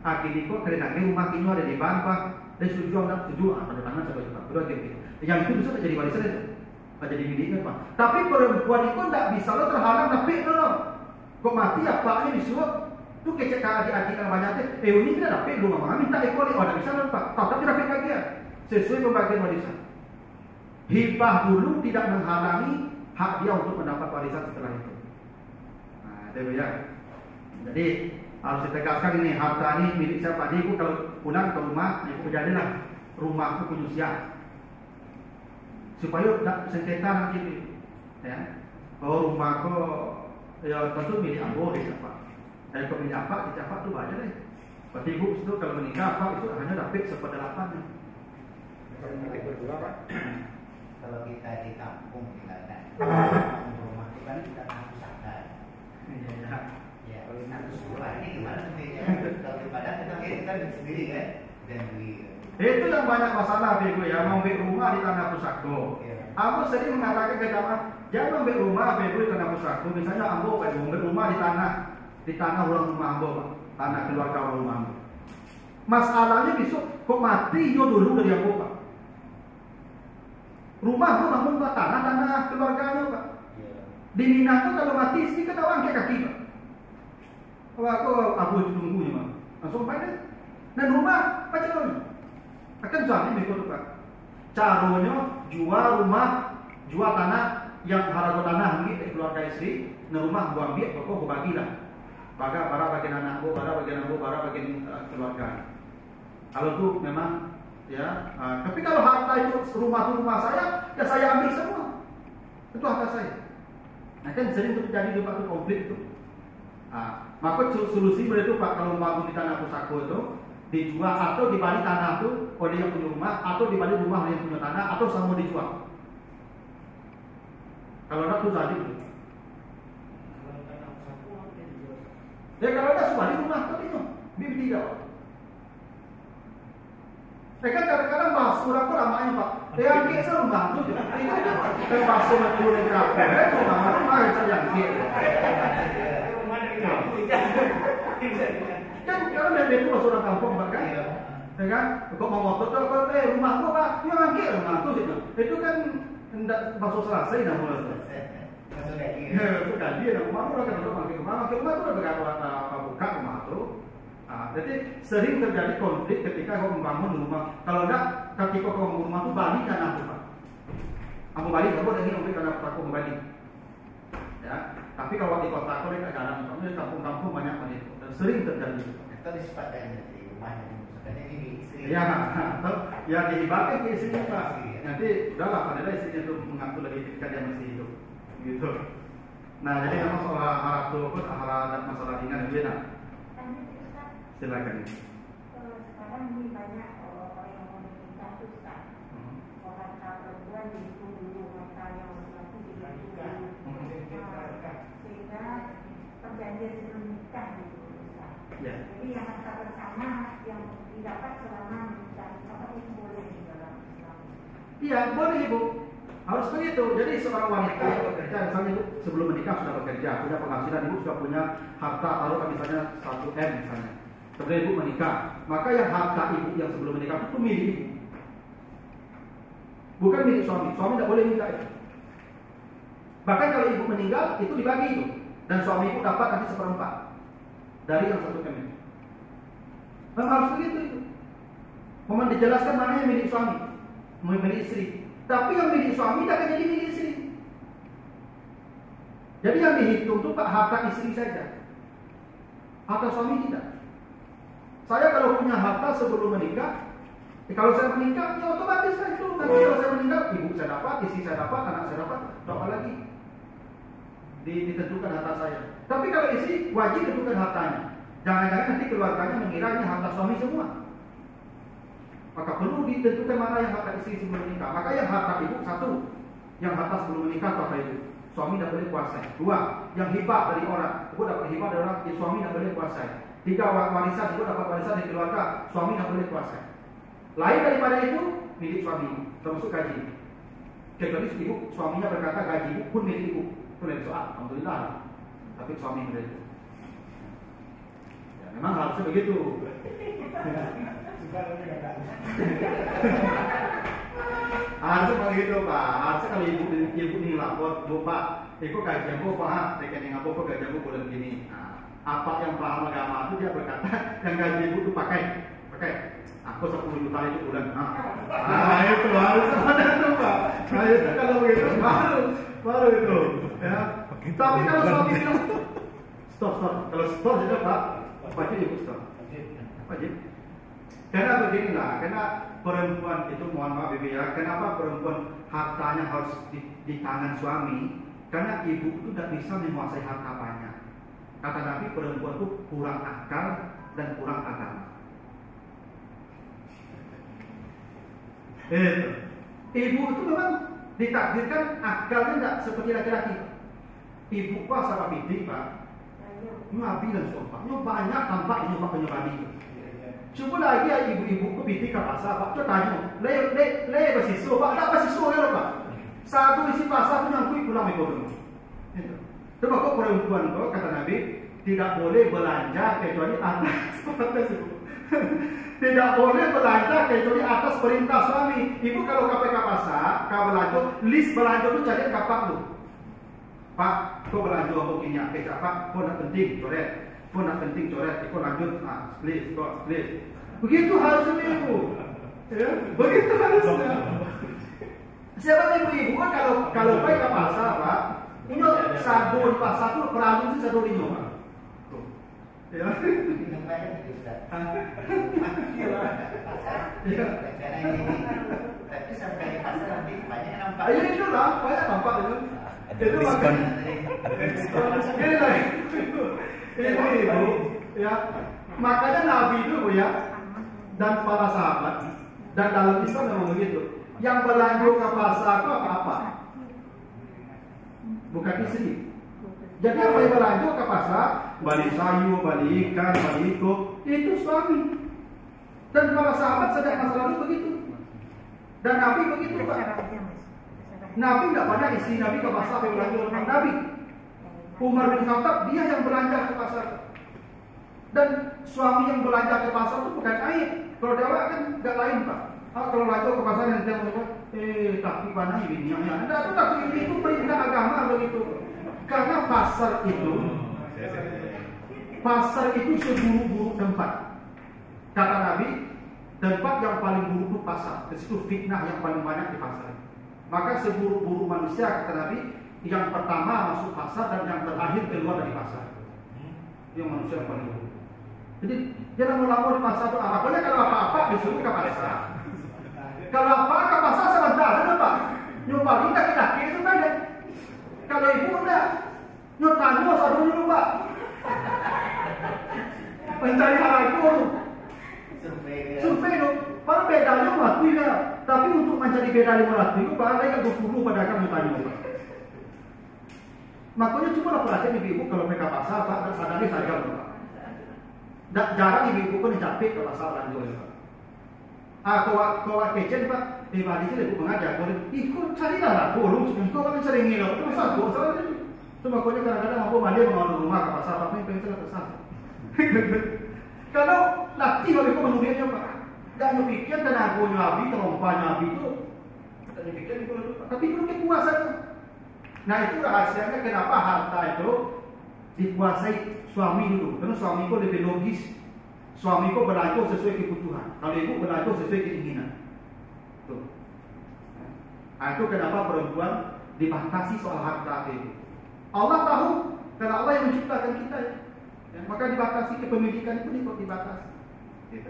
Akhirnya kau kerana rumah kini ada di bahan pak, dan setuju atau setuju, pada tangan sampai juga. Berdua gitu. Yang itu bisa jadi warisan itu. Jadi miliknya Pak. Tapi perempuan itu tidak bisa lo terhalang tapi lo. Kok mati apa ini disuap? Tu kecek adik-adik yang banyak ini tidak dapat lu mama minta ekor oh tidak bisa lo Pak. Tapi dapat bagian sesuai pembagian warisan. Hibah dulu tidak menghalangi hak dia untuk mendapat warisan setelah itu. Nah, itu ya. Jadi harus ditegaskan ini harta ini milik siapa? Jadi ibu kalau pulang ke rumah, ibu jadilah rumahku punya siap. Supaya tak sengketa nanti, ya. Oh rumahku, ya tentu milik ambo siapa? Dari kau milik apa? Siapa tu aja deh. Berarti ibu itu kalau menikah apa itu hanya dapat seperdelapan. Kalau kita di kampung kita ada rumah itu kan kita harus sadar. Ya, harus sekolah ini gimana sih? Kalau di Padang kita sendiri kan dan beli. Itu yang banyak masalah Ibu ya, mau beli rumah di tanah pusako. Aku sering mengatakan ke jamaah, jangan beli rumah Ibu di tanah pusako. Misalnya ambo mau beli rumah di tanah ulang rumah ambo, Pak. Tanah keluarga ulang rumah ambo. Masalahnya besok kok mati yo dulu dari ambo, Pak. Rumah itu namun tanah keluarganya, Pak. Di Minang itu kalau mati istri kan orang kayak kaki, Pak. Aku abu tunggunya, Pak. Langsung panen. Dan rumah apa caranya? Akan suami berikut Pak. Caranya jual rumah, jual tanah yang harga tanah ini keluarga istri, nah rumah gua ambil, pokok gua bagilah. Bara bagian anak gua, bara bagian keluarga. Kalau itu memang ya, tapi kalau harta itu rumah saya, ya saya ambil semua. Itu harta saya. Nah kan sering terjadi di waktu konflik itu. Maka solusi itu Pak kalau membangun di tanah pusako itu dijual atau di balik tanah itu oleh yang punya rumah atau di balik rumah oleh yang punya tanah atau sama dijual. Kalau tidak tuh jadi. Ya kalau ada suami rumah tapi itu bibi tidak. Kan kadang-kadang bahas orang tuh ramai Pak. Yang kita rumah tuh itu kan bahas orang tuh yang berapa? Itu rumah saya yang kita. Kan kalau dia itu orang kampung Pak kan? Ya kan? Kok mau motor tuh rumah gua Pak, dia mangkir rumah tuh itu. Itu kan hendak masuk selesai dah mulai tuh. Bukan dia dah rumah orang kan mangkir rumah tuh berapa apa buka rumah tuh. Jadi sering terjadi konflik ketika kau membangun rumah. Kalau enggak, ketika kau membangun rumah tuh balik tanah tuh Pak. Kamu balik, kamu ada ingin tanah aku kembali. Ya, tapi kalau di kota kau dekat jalan, kamu di kampung-kampung banyak itu. Dan sering terjadi. Itu disepakati di rumahnya, misalnya ini istri. Ya, atau ya dihibahkan ke istrinya Pak. Nanti udahlah, padahal istrinya itu mengaku lebih ketika dia masih hidup, gitu. Nah, jadi memang soal harap tuh, harap masalah ringan dia nak. Silakan. Sekarang ini banyak orang yang mau menikah tuh Ustaz. harta perempuan dihitung dulu, harta yang laki-laki dihitung dulu. Sehingga perjanjian sebelum nikah gitu. Jadi yang harta bersama yang didapat selama menikah itu boleh di dalam Islam. Iya, boleh Ibu. Harus begitu. Jadi seorang wanita yang bekerja, misalnya Ibu sebelum menikah sudah bekerja, punya penghasilan, Ibu sudah punya harta, taruhkan misalnya 1 M misalnya. Setelah Ibu menikah, maka yang harta Ibu yang sebelum menikah itu milik Ibu. Bukan milik suami. Suami tidak boleh minta itu. Bahkan kalau Ibu meninggal, itu dibagi itu. Dan suami Ibu dapat nanti 1/4 dari yang 1 M itu. Memang harus begitu itu. Memang dijelaskan mana yang milik suami, milik istri. Tapi yang milik suami tidak akan jadi milik istri. Jadi yang dihitung itu Pak harta istri saja. Harta suami tidak. Saya kalau punya harta sebelum menikah, kalau saya menikah, ya otomatis kan itu. Nanti kalau saya meninggal, ibu saya dapat, istri saya dapat, anak saya dapat, berapa lagi? Ditentukan harta saya. Tapi kalau istri wajib tentukan hartanya. Jangan-jangan nanti keluarganya mengira ini harta suami semua. Maka perlu ditentukan mana yang harta istri sebelum menikah. Maka yang harta ibu 1, yang harta sebelum menikah itu apa itu? Suami tidak boleh kuasai. 2, yang hibah dari orang. Ibu dapat hibah dari orang, suami tidak boleh kuasai. 3, warisan. Ibu dapat warisan dari keluarga, suami tidak boleh kuasai. Lain daripada itu milik suami, termasuk gaji. Kecuali ibu suaminya berkata gaji ibu pun milik ibu, itu lain soal. Alhamdulillah. Tapi suami milik itu. Ya, memang harusnya begitu. Harusnya begitu Pak. Harusnya kalau ibu ini lapor, Pak, ikut gaji aku Pak, rekening aku gaji aku bulan gini. Nah, apa yang paham agama itu dia berkata yang gaji ibu itu pakai. Aku 10 juta itu bulan. Nah itu harus ada itu Pak. Nah itu kalau begitu baru itu. Ya. Tapi kalau suami bilang stop. Kalau stop saja Pak, wajib ibu stop. Wajib. Karena beginilah, karena perempuan itu mohon maaf Ibu ya, kenapa perempuan hartanya harus di tangan suami? Karena ibu itu tidak bisa menguasai harta banyak. Kata Nabi, perempuan itu kurang akal dan kurang agama. Ibu itu memang ditakdirkan akalnya tidak seperti laki-laki. Ibu Pak sama bibi Pak, Nabi dan sumpahnya banyak tampak penyebab. Coba lagi ya ibu-ibu bibi ke pasar Pak, coba tanya, le basiso Pak, tak basiso ya Pak. Satu isi pasar itu nyangkui pulang ekonomi. Coba kok perempuan kok kata Nabi tidak boleh belanja kecuali atas tidak boleh belanja kecuali atas perintah suami. Ibu kalau KPK pasar, kau belanja, list belanja itu cari kapak lu. Pak, kau belanja begini ya, kecap Pak, kau nak penting coret, kau lanjut, list. Begitu harusnya ibu, ya, begitu harusnya. Siapa ibu-ibu kan kalau baik ke pasar Pak, ini satu di pasar itu perangin sih 1.5 Pak. Ya. Tapi sampai di pasar nanti banyak nampak. Ayo itu lah, banyak nampak itu. Itu makanya. Ini ibu, ya. Makanya Nabi itu Bu ya, dan para sahabat dan dalam Islam memang begitu. Yang belanja ke pasar itu apa? Bukan istri. Jadi apa yang belanja ke pasar? Balik sayur, balik ikan, balik ikut, itu suami. Dan para sahabat sejak masa lalu begitu. Dan Nabi begitu Pak. Nabi tidak banyak istri Nabi ke pasar yang belanja oleh Nabi. Umar bin Khattab dia yang belanja ke pasar. Dan suami yang belanja ke pasar itu bukan aib. Kalau dia kan nggak lain Pak. Kalau belanja ke pasar yang dia ngomong, tapi mana ini yang ada itu tapi itu perintah agama begitu. Karena pasar itu seburuk-buruk tempat. Kata Nabi, tempat yang paling buruk itu pasar. Di situ fitnah yang paling banyak di pasar. Maka seburuk-buruk manusia kata Nabi, yang pertama masuk pasar dan yang terakhir keluar dari pasar. Yang manusia yang paling buruk. Jadi jangan melapor di pasar itu apa? Pokoknya kalau apa-apa disuruh ke pasar. Kalau apa ke pasar sebentar saja Pak. Nyoba kita itu kan. Kalau ibu udah nyotanya satu dulu Pak. Mencari hal itu survei dong. Kalau bedanya melatih ya, tapi untuk mencari beda di melatih itu bahkan mereka berpuluh pada kamu tanya. Makanya cuma lah perhatian ibu-ibu kalau mereka pasal Pak, sadari saja Pak. Dan jarang ibu-ibu pun capek kalau pasal lanjut Pak. Kalau kecil Pak, pribadi sih ibu mengajar, kalau ikut carilah lah, bolong, kau kan sering ngilang, itu satu, salah ini. Itu makanya kadang-kadang mampu mandi mengalir rumah ke pasal, tapi pengen kesal. Kalau latih kalau kau menulisnya Pak, dan pikir dan aku nyabi, terompa nyabi itu, dan pikir itu, tapi itu puasa. Nah itu rahasianya kenapa harta itu dikuasai suami dulu, karena suami itu lebih logis. Suami kau berlaku sesuai kebutuhan, kalau ibu berlaku sesuai keinginan. Tuh. Nah, itu kenapa perempuan dibatasi soal harta itu. Allah tahu, karena Allah yang menciptakan kita ya, maka dibatasi kepemilikan itu kok dibatasi. Gitu.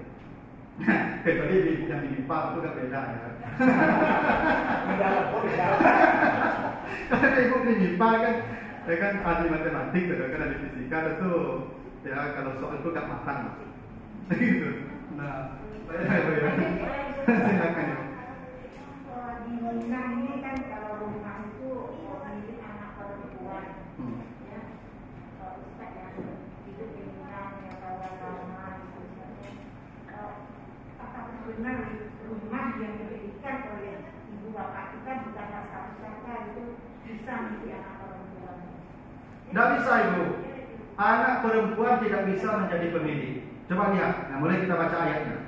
Nah, kecuali ibu yang dimimpa itu kan beda ya. Karena ibu dimimpa kan ahli matematik, kan ahli fisika itu ya kalau soal itu kan matang. Gitu. Nah, silakan ya. Di Mina ini kan kalau rumah itu milik anak perempuan, ya. Ustaz yang hidup di Mina yang lama, apakah benar rumah yang diberikan oleh ibu bapak kita bukan satu-satu itu bisa menjadi anak perempuan? Tidak bisa ibu. Anak perempuan tidak bisa menjadi pemilik. Coba lihat, nah mulai kita baca ayatnya.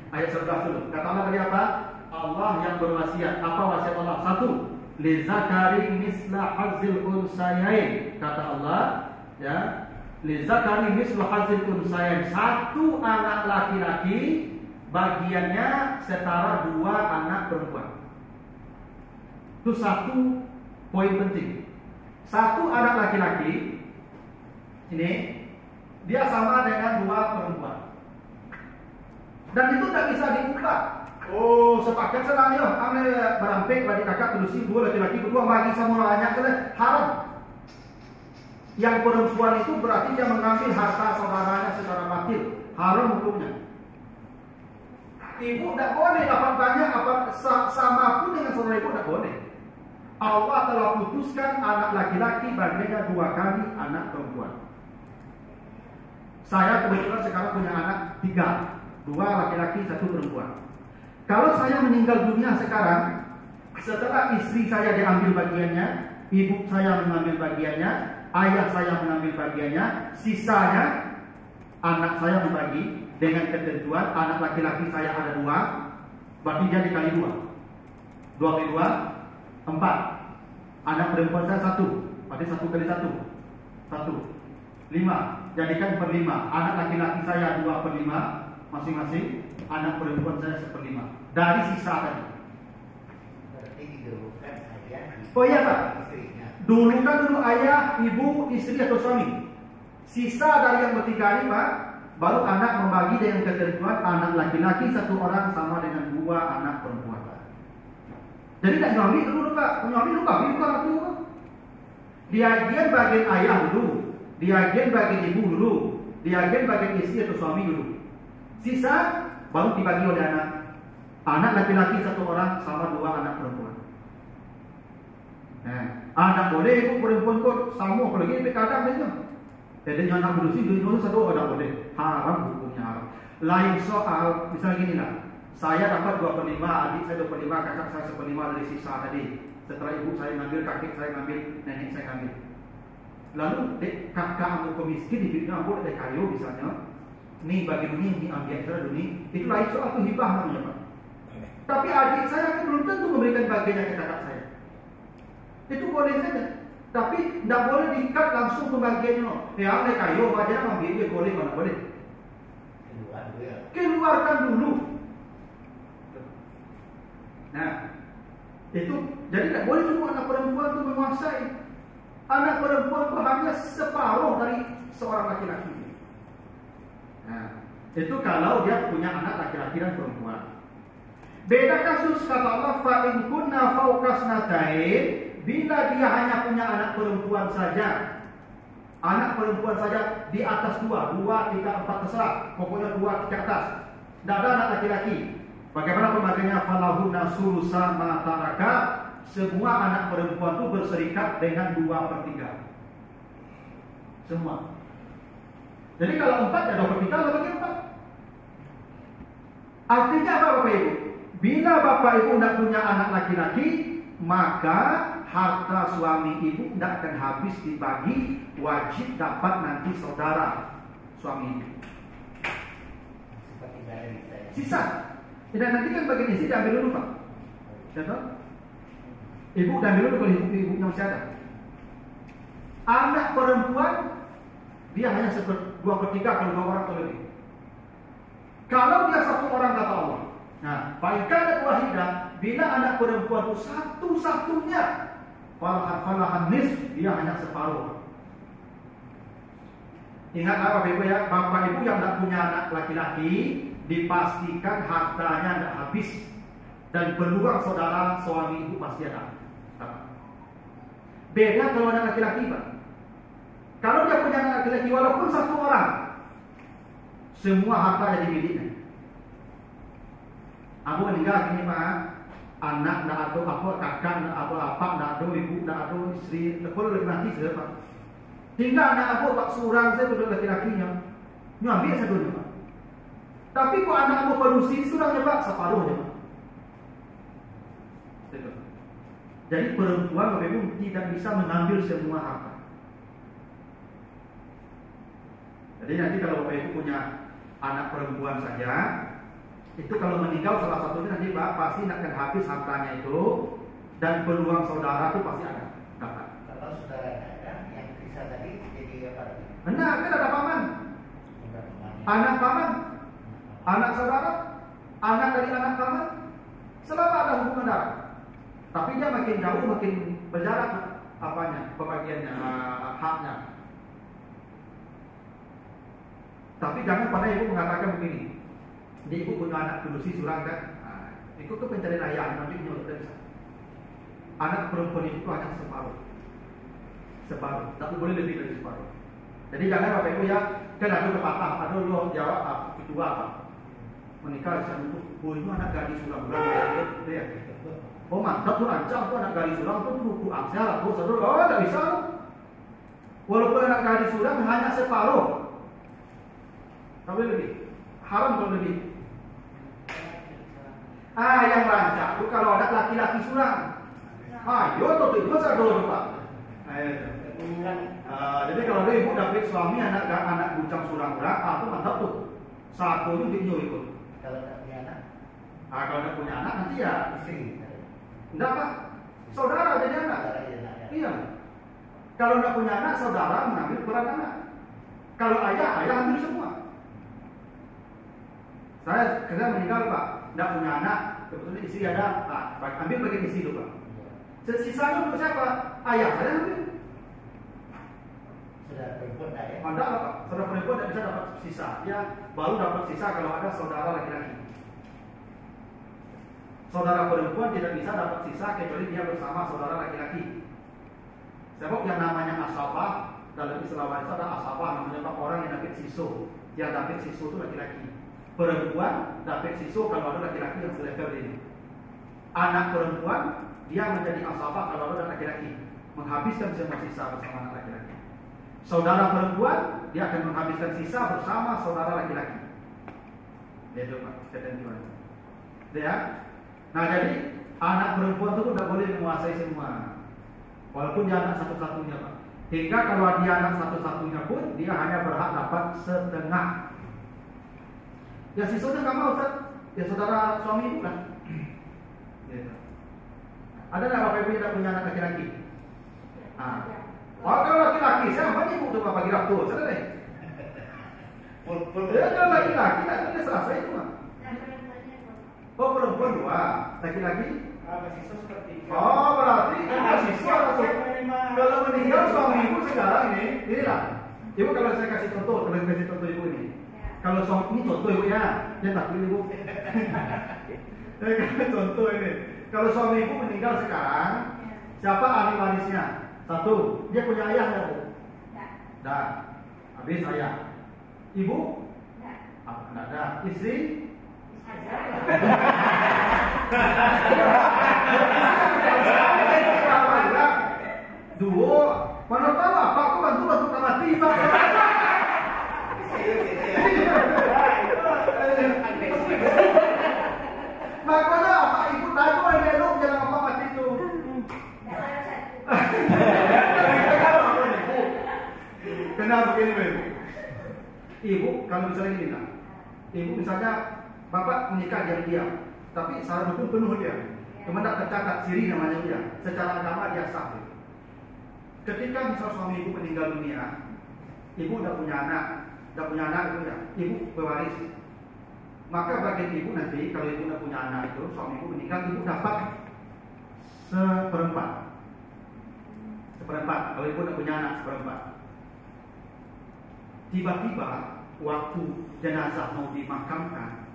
Ayat 11 dulu. Kata Allah tadi apa? Allah yang berwasiat. Apa wasiat Allah? 1. Lizakari misla hazil unsayain. Kata Allah, ya. Lizakari misla hazil unsayain. 1 anak laki-laki bagiannya setara 2 anak perempuan. Itu 1 poin penting. 1 anak laki-laki ini dia sama dengan 2 perempuan. Dan itu tidak bisa diubah. Oh, sepakat senang ya. Ame berampek bagi kakak terusin 2 laki-laki berdua bagi sama banyak saja haram. Yang perempuan itu berarti dia mengambil harta saudaranya secara batil. Haram hukumnya. Ibu tidak boleh dapat banyak apa sama pun dengan saudara ibu tidak boleh. Allah telah putuskan anak laki-laki bagiannya 2 kali anak perempuan. Saya kebetulan sekarang punya anak 3, 2 laki-laki, 1 perempuan. Kalau saya meninggal dunia sekarang, setelah istri saya diambil bagiannya, ibu saya mengambil bagiannya, ayah saya mengambil bagiannya, sisanya anak saya membagi dengan ketentuan anak laki-laki saya ada 2, berarti dia dikali 2. 2 kali 2, 4. Anak perempuan saya 1, berarti 1 kali 1, 1. 5. Jadikan per 5. Anak laki-laki saya 2/5 masing-masing. Anak perempuan saya 1/5 dari sisa tadi. Berarti didahulukan ayah. Oh iya Pak. Istrinya. Dulu ayah, ibu, istri atau suami. Sisa dari yang bertiga ini Pak, baru anak membagi dengan ketentuan anak laki-laki 1 orang sama dengan 2 anak perempuan. Jadi tidak nyami dulu Pak. Nyami dulu kami bukan itu. Diagian bagian ayah dulu. Diagen bagian ibu dulu, diagen bagian istri atau suami dulu. Sisa baru dibagi oleh anak. Anak laki-laki 1 orang sama 2 anak perempuan. Anak boleh ibu perempuan kok sama apalagi kadang itu. Jadi anak dulu sih dulu 1 orang boleh. Haram hukumnya haram. Lain soal misalnya gini lah. Saya dapat 2/5, adik saya 2/5, kakak saya 1/5 dari sisa tadi. Setelah ibu saya ngambil, kakek saya ngambil, nenek saya ngambil. Lalu kakak atau miskin di dunia boleh ada kayu misalnya. Nih bagi dunia ini ambil saya dunia. Itu lain soal itu hibah namanya Pak. Tapi adik saya kan belum tentu memberikan bagiannya ke kakak saya. Itu boleh saja. Tapi tidak boleh diikat langsung ke bagiannya. Ya ada kayu bagian ambil dia boleh mana boleh. Keluarkan dulu. Nah itu jadi tidak boleh semua anak perempuan itu menguasai. Anak perempuan itu hanya separuh dari seorang laki-laki. Nah, itu kalau dia punya anak laki-laki dan perempuan. Beda kasus kata Allah, fa in kunna fawqa snatain, bila dia hanya punya anak perempuan saja. Anak perempuan saja di atas 2, 2, 3, 4 terserah. Pokoknya 2 ke atas. Tidak ada anak laki-laki. Bagaimana pembagiannya? Falahunna sulusa ma taraka. Semua anak perempuan itu berserikat dengan 2/3. Semua. Jadi kalau 4 ya 2/3 lah bagi 4. Artinya apa Bapak Ibu? Bila Bapak Ibu tidak punya anak laki-laki, maka harta suami ibu tidak akan habis dibagi, wajib dapat nanti saudara suami ibu. Sisa. Dan nanti kan bagian isi diambil dulu Pak. Contoh? Ibu diambil dulu kalau ibunya masih ada. Anak perempuan dia hanya 2/3 kalau 2 orang atau lebih. Kalau dia 1 orang kata Allah. Nah, baikkan wahidah, bila anak perempuan itu satu-satunya, falahan nisf, dia hanya separuh. Ingatlah Bapak Ibu ya, Bapak Ibu yang tidak punya anak laki-laki, dipastikan hartanya tidak habis dan peluang saudara suami ibu pasti ada. Beda kalau anak laki-laki Pak. Kalau dia punya anak laki-laki walaupun 1 orang, semua harta jadi miliknya. Aku meninggal gini Pak, anak tidak ada apa, kakak tidak ada apa, tidak ada ibu, tidak ada istri, kalau lebih nanti saya Pak. Tinggal anak aku Pak surang saya betul laki-lakinya, nyambil saya dulu Pak. Tapi kok anak aku pelusi surangnya Pak separuhnya Pak. Jadi perempuan Bapak Ibu tidak bisa mengambil semua harta. Jadi nanti kalau Bapak Ibu punya anak perempuan saja, itu kalau meninggal salah satunya nanti Pak pasti akan habis hartanya itu, dan peluang saudara itu pasti ada dapat. Kalau saudara ada yang bisa tadi jadi apa? Benar, kan ada paman, anak paman, anak saudara, anak dari anak paman, selalu ada hubungan darah. Tapi dia makin jauh makin berjarak apanya, pembagiannya, haknya. Tapi jangan pada ibu mengatakan begini, dia ibu punya anak pelusi surang kan, ikut ke pencarian ayah, nanti nyuruh bisa. Anak perempuan itu hanya separuh, tapi boleh lebih dari separuh. Jadi jangan Bapak Ibu ya, kan ada pepatah, ada lo jawab kedua apa? Menikah sama itu anak gadis surang-surang ya. Oh mantap tuh ancam tuh anak gadis surang tuh buku aksara tuh saudara, oh tidak bisa. Walaupun anak gadis surang hanya separuh. Kalau lebih haram kalau lebih. Yang rancak itu kalau ada laki-laki surang. Ayo tuh itu satu Pak. Jadi kalau ada ibu dapat suami anak bucang surang-surang, itu mantap tuh. Satu itu video ikut. Kalau tak punya anak? Kalau tak punya anak nanti ya Istri. Enggak Pak. Saudara jadi anak. Iya. Kalau tidak punya anak, saudara mengambil peran anak. Kalau ayah ambil semua. Saya meninggal Pak, tidak punya anak, kebetulan istri ada, ambil bagian istri dulu Pak. Sisanya untuk siapa? Ayah saya ambil. Saudara perempuan tak ya? Anda Pak, saudara perempuan tidak bisa dapat sisa. Dia baru dapat sisa kalau ada saudara laki-laki. Saudara perempuan tidak bisa dapat sisa kecuali dia bersama saudara laki-laki. Sebab yang namanya asabah dalam istilah waris ada asabah, namanya orang yang dapat siso. Yang dapat siso itu laki-laki. Perempuan dapat siso kalau ada laki-laki yang selevel ini. Anak perempuan dia menjadi asabah kalau ada laki-laki, menghabiskan semua sisa bersama anak laki-laki. Saudara perempuan dia akan menghabiskan sisa bersama saudara laki-laki. Dia Pak, ketentuan. Ya. Nah jadi anak perempuan itu tidak boleh menguasai semua, walaupun dia anak satu-satunya Pak. Hingga kalau dia anak satu-satunya pun dia hanya berhak dapat setengah. Ya sisanya nggak mau Ustaz, ya saudara suami ibu kan. Gitu. Ada nggak Bapak Ibu yang tidak punya anak laki-laki? Kalau laki-laki, saya banyak ibu tuh Bapak kira tuh, saya deh. Ya kalau laki-laki, nanti selesai itu mah. Oh perempuan 2, laki-laki? Siswa seperti itu. Oh berarti siswa atau kalau meninggal suami ibu sekarang inilah. Ibu kalau saya kasih contoh ibu ini. Kalau suami ini contoh ibu ya, tak pilih ibu. Contoh ini. Kalau suami ibu meninggal sekarang, siapa ahli warisnya? 1, dia punya ayah nggak Bu? Dah. Habis ayah. Ibu? Nggak ada. Istri? Duo, mana tahu apa aku bantu mati Pak. Makanya apa ibu tahu ada lu jangan apa mati itu. Kenapa begini Ibu? Ibu kalau misalnya gini lah, ibu misalnya bapak menikah diam-diam, tapi secara hukum penuh dia, cuma tak tercatat siri namanya dia, secara agama dia sah. Ketika misal suami ibu meninggal dunia, ibu udah punya anak itu ya, ibu pewaris. Maka bagian ibu nanti kalau ibu udah punya anak itu, suami ibu meninggal, ibu dapat seperempat. Kalau ibu udah punya anak seperempat. Tiba-tiba waktu jenazah mau dimakamkan,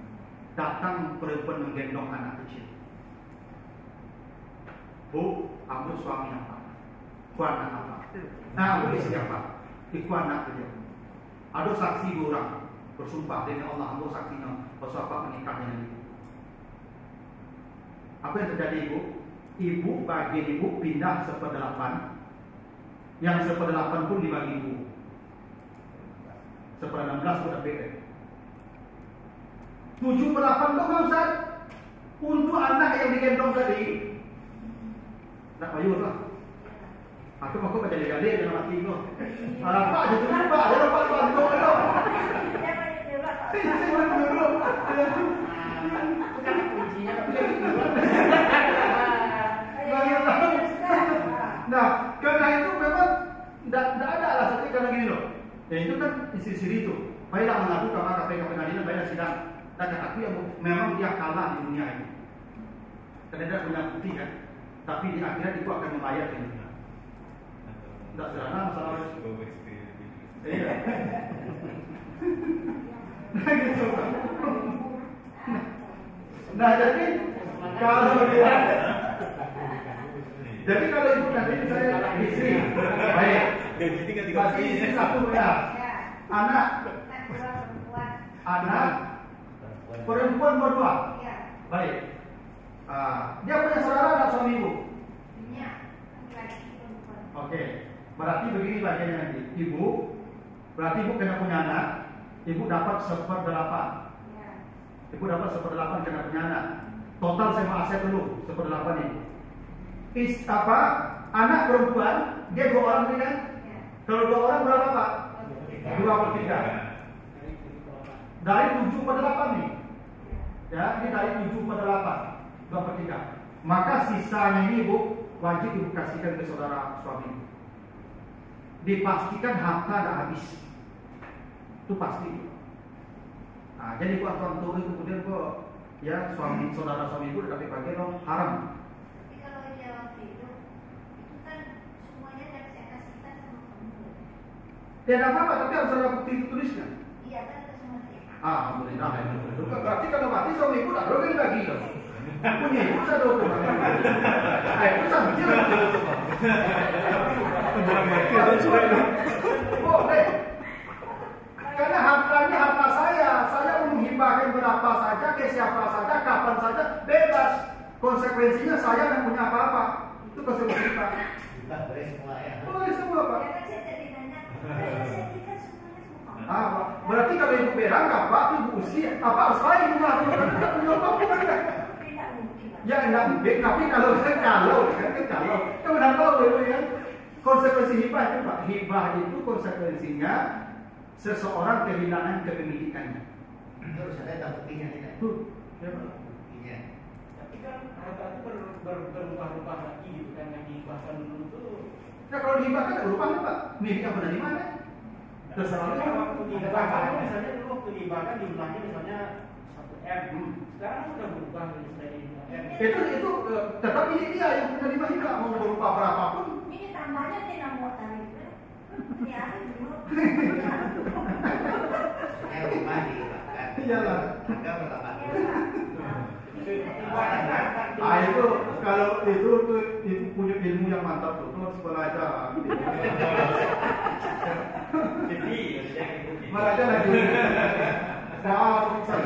datang perempuan menggendong anak kecil. Bu, aku suami apa? Ku anak apa? Nah, aku istri apa? Iku anak kecil. Ada saksi dua orang bersumpah demi Allah, aku saksinya bahwa apa menikah dengan ibu. Apa yang terjadi ibu? Ibu bagian ibu pindah 1/8, yang 1/8 pun dibagi ibu. 1/16 sudah beda. 7/8 itu Ustaz untuk anak yang digendong tadi. Tak payah lah. Aku berjali-jali dalam hati itu. Apa aja tu Pak, dia dapat bantu itu. Bukan kuncinya Nah, karena itu memang tidak ada alasan karena gini loh. Ya itu kan isi-isi itu. Baiklah mengadu ke KPK pengadilan, baiklah sidang. Dan aku yang memang dia kalah di dunia ini. Karena dia punya bukti kan. Tapi di akhirat itu akan membayar di dunia. Tidak sederhana masalah itu. Iya. Nah gitu. Nah jadi kalau ibu nanti saya istri, baik. Masih istri satu ya. Anak perempuan berdua. Baik. Dia punya saudara atau suami ibu? Oke. Berarti begini bagiannya nanti. Berarti ibu kena punya anak. Ibu dapat 1/8. Ibu dapat 1/8 kena punya anak. Total sama aset dulu 1/8 ibu. Anak perempuan dia 2 orang ini kan? Kalau 2 orang berapa Pak? 2/3. Dari 7/8 nih. Ya, ini dari 7/8. 2/3. Maka sisanya ini ibu wajib ibu kasihkan ke saudara suami. Dipastikan harta tidak habis. Itu pasti. Nah, jadi buat tuan turun kemudian kok ya saudara suami ibu tapi pakai dong haram. Tapi kalau dia waktu itu kan semuanya yang saya kasihkan sama kamu. Ya tidak apa-apa, tapi harus ada bukti tulisnya. Iya kan itu semua dia. Alhamdulillah. Berarti kalau mati suami ibu tak boleh bagi dong. Punya ibu saya dong. Itu sambil. Boleh. Karena hartanya harta saya mau menghibahkan berapa saja ke siapa saja, kapan saja, bebas. Konsekuensinya saya tidak punya apa-apa. Itu konsekuensi Pak. Boleh semua ya. Boleh semua Pak. Ya kan saya jadi nanya, saya berikan semuanya semua. Berarti kalau ibu berang apa ibu usia apa harus lain rumah itu kan tidak punya apa-apa kan? Tidak mungkin. Ya enggak mungkin, tapi kalau kamu dah tahu itu ya. Konsekuensi hibah itu Pak. Hibah itu konsekuensinya seseorang kehilangan kepemilikannya. Terus ada buktinya tidak? Tuh, Buktinya. Tapi kan harta itu berubah-ubah lagi gitu kan, yang dihibahkan dulu tuh. Nah kalau dihibahkan berubah Pak. Miliknya benar di mana? Terserah Kalau Pak. waktu dihibahkan misalnya dulu waktu dihibahkan jumlahnya misalnya 1M. Sekarang sudah berubah menjadi 5M. Itu tetap ini dia yang menerima hibah mau berubah berapapun. Ini tambahnya tidak mau tadi. Ini ada dulu. Saya rumah dihibahkan. Iyalah. Harga berapa? Itu kalau itu punya ilmu yang mantap tuh harus belajar. Jadi Belajar lagi. Wah, saya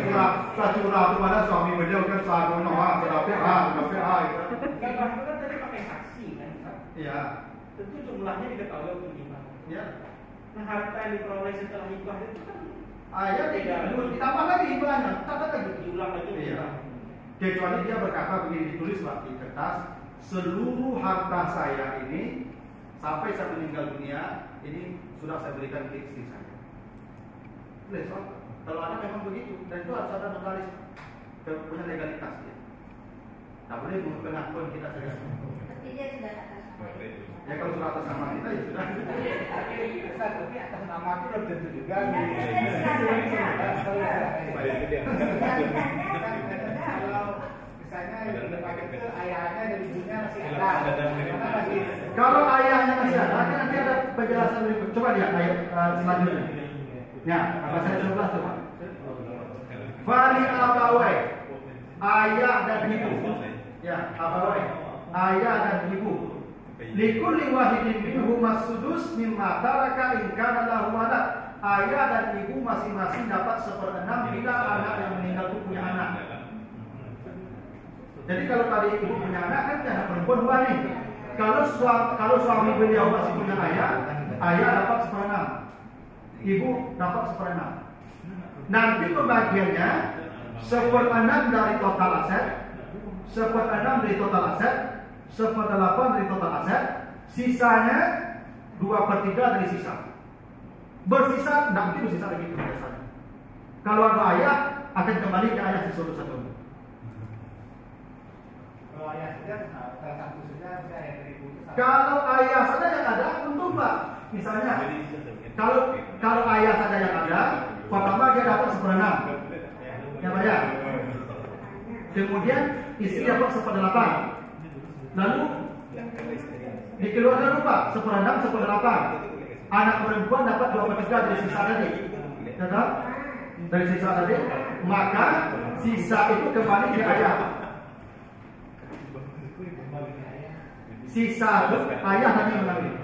curah kepada suami beliau kan selalu nolak, sudah PA. Kan tadi pakai saksi kan? Iya. Tentu jumlahnya diketahui untuk gimana. Ya. Nah, harta yang diperoleh setelah hibah itu kan Ya tidak. Ditambah lagi hibahnya, tambah lagi. diulang lagi. Iya. Kecuali dia berkata begini, ditulis di kertas, seluruh harta saya ini sampai saya meninggal dunia ini sudah saya berikan ke istri saya. Boleh, soal. Kalau ada memang begitu, dan itu harus ada notaris punya legalitas ya. Tak boleh menurut pengakuan kita saja. Tapi dia sudah atas nama. Ya kalau sudah atas nama kita ya sudah. Tapi atas nama itu belum tentu juga. Kalau misalnya yang dipakai itu ayahnya dan ibunya masih ada. Kalau ayahnya masih ada, kan nanti ada penjelasan berikut. Coba lihat ayat selanjutnya. Ya, apa saya 11 coba. Fali abawai, ayah dan ibu. Ya, abawai, ayah dan ibu. Likulli wahidin minhum as-sudus mimma taraka in kana lahu walad. Ayah dan ibu masing-masing dapat 1/6 bila anak yang meninggal itu punya anak. Jadi kalau tadi ibu punya anak kan anak perempuan 2 nih. Kalau suami beliau masih punya ayah dapat 1/6. Ibu dapat 1/6. Nanti pembagiannya 1/6 dari total aset, 1/6 dari total aset, 1/8 dari total aset, sisanya 2/3 dari sisa. Bersisa, tidak mungkin bersisa lagi biasanya. Kalau ada ayah akan kembali ke ayah satu-satu. Kalau ayah saja, salah satu saja bisa ayah dari ibu. Kalau ayah saja yang ada, untung Pak. Misalnya, kalau ayah saja yang ada, pertama dia dapat 1/6. Ya Pak ya. Kemudian istri dapat 1/8. Lalu dikeluarkan lupa 1/6, 1/8. Anak perempuan dapat 2/3 dari sisa tadi. Ya, dari sisa tadi, maka sisa itu kembali ke ayah. Sisa ayah tadi mengambil.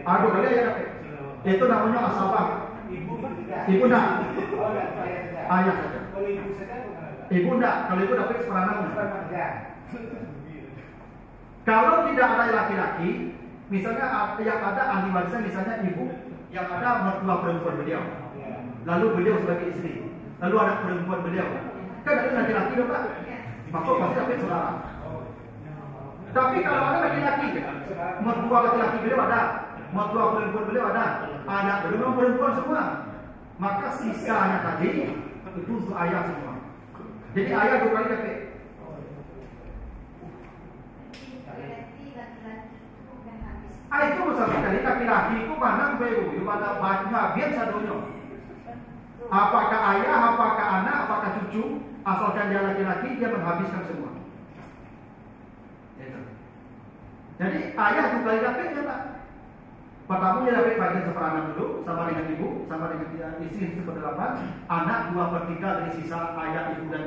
Aduh kali ayah dapat. Itu namanya asabah. Ibu nak. Ayah saja. Kalau ibu saja Ibu enggak, kalau ibu dapat 1/6. Kalau tidak ada laki-laki, misalnya yang ada ahli warisnya misalnya ibu, yang ada mertua perempuan beliau, lalu beliau sebagai istri, lalu anak perempuan beliau, kan ada laki-laki dong Pak, maka pasti dapat saudara. Tapi kalau ada laki-laki, mertua laki-laki beliau ada, mertua perempuan beliau ada, anak beliau perempuan semua, maka sisanya tadi itu untuk ayah semua. Jadi ayah 2 kali dapat. Itu misalnya dari laki-laki itu mana bayu, mana banyak biasa dunia. Apakah ayah, apakah anak, apakah cucu, asalkan dia laki-laki dia menghabiskan semua. Itu. Jadi ayah 2 kali dapat ya Pak. Pertama dia dapat bagian 1/6 dulu, sama dengan ibu, sama dengan istri 1/8, anak 2/3 dari sisa ayah, ibu dan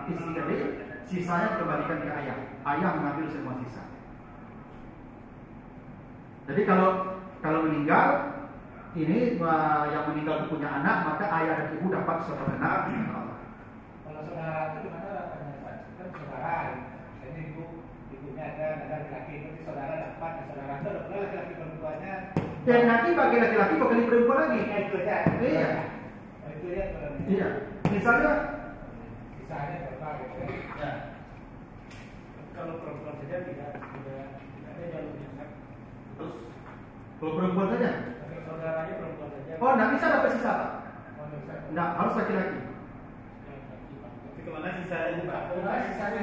istri tadi, sisanya dikembalikan ke ayah. Ayah mengambil semua sisa. Jadi kalau meninggal ini yang meninggal punya anak, maka ayah dan ibu dapat 1/6. Kalau saudara itu gimana rasanya Pak? Kan saudara, jadi ibunya ada laki-laki, berarti saudara dapat, saudara itu dapat laki-laki perempuannya. Dan nanti bagi laki-laki bagi perempuan lagi. Itu aja. Iya. Itu ya kalau Iya. Misalnya berapa gitu ya. Kalau perempuan saja tidak ada jalurnya kan. terus kalau perempuan saja. Tapi saudaranya perempuan saja. Oh, nggak bisa dapat sisa Pak. Oh, nggak bisa. Nggak, harus laki-laki. Tapi kemana sisanya Pak? Sisanya.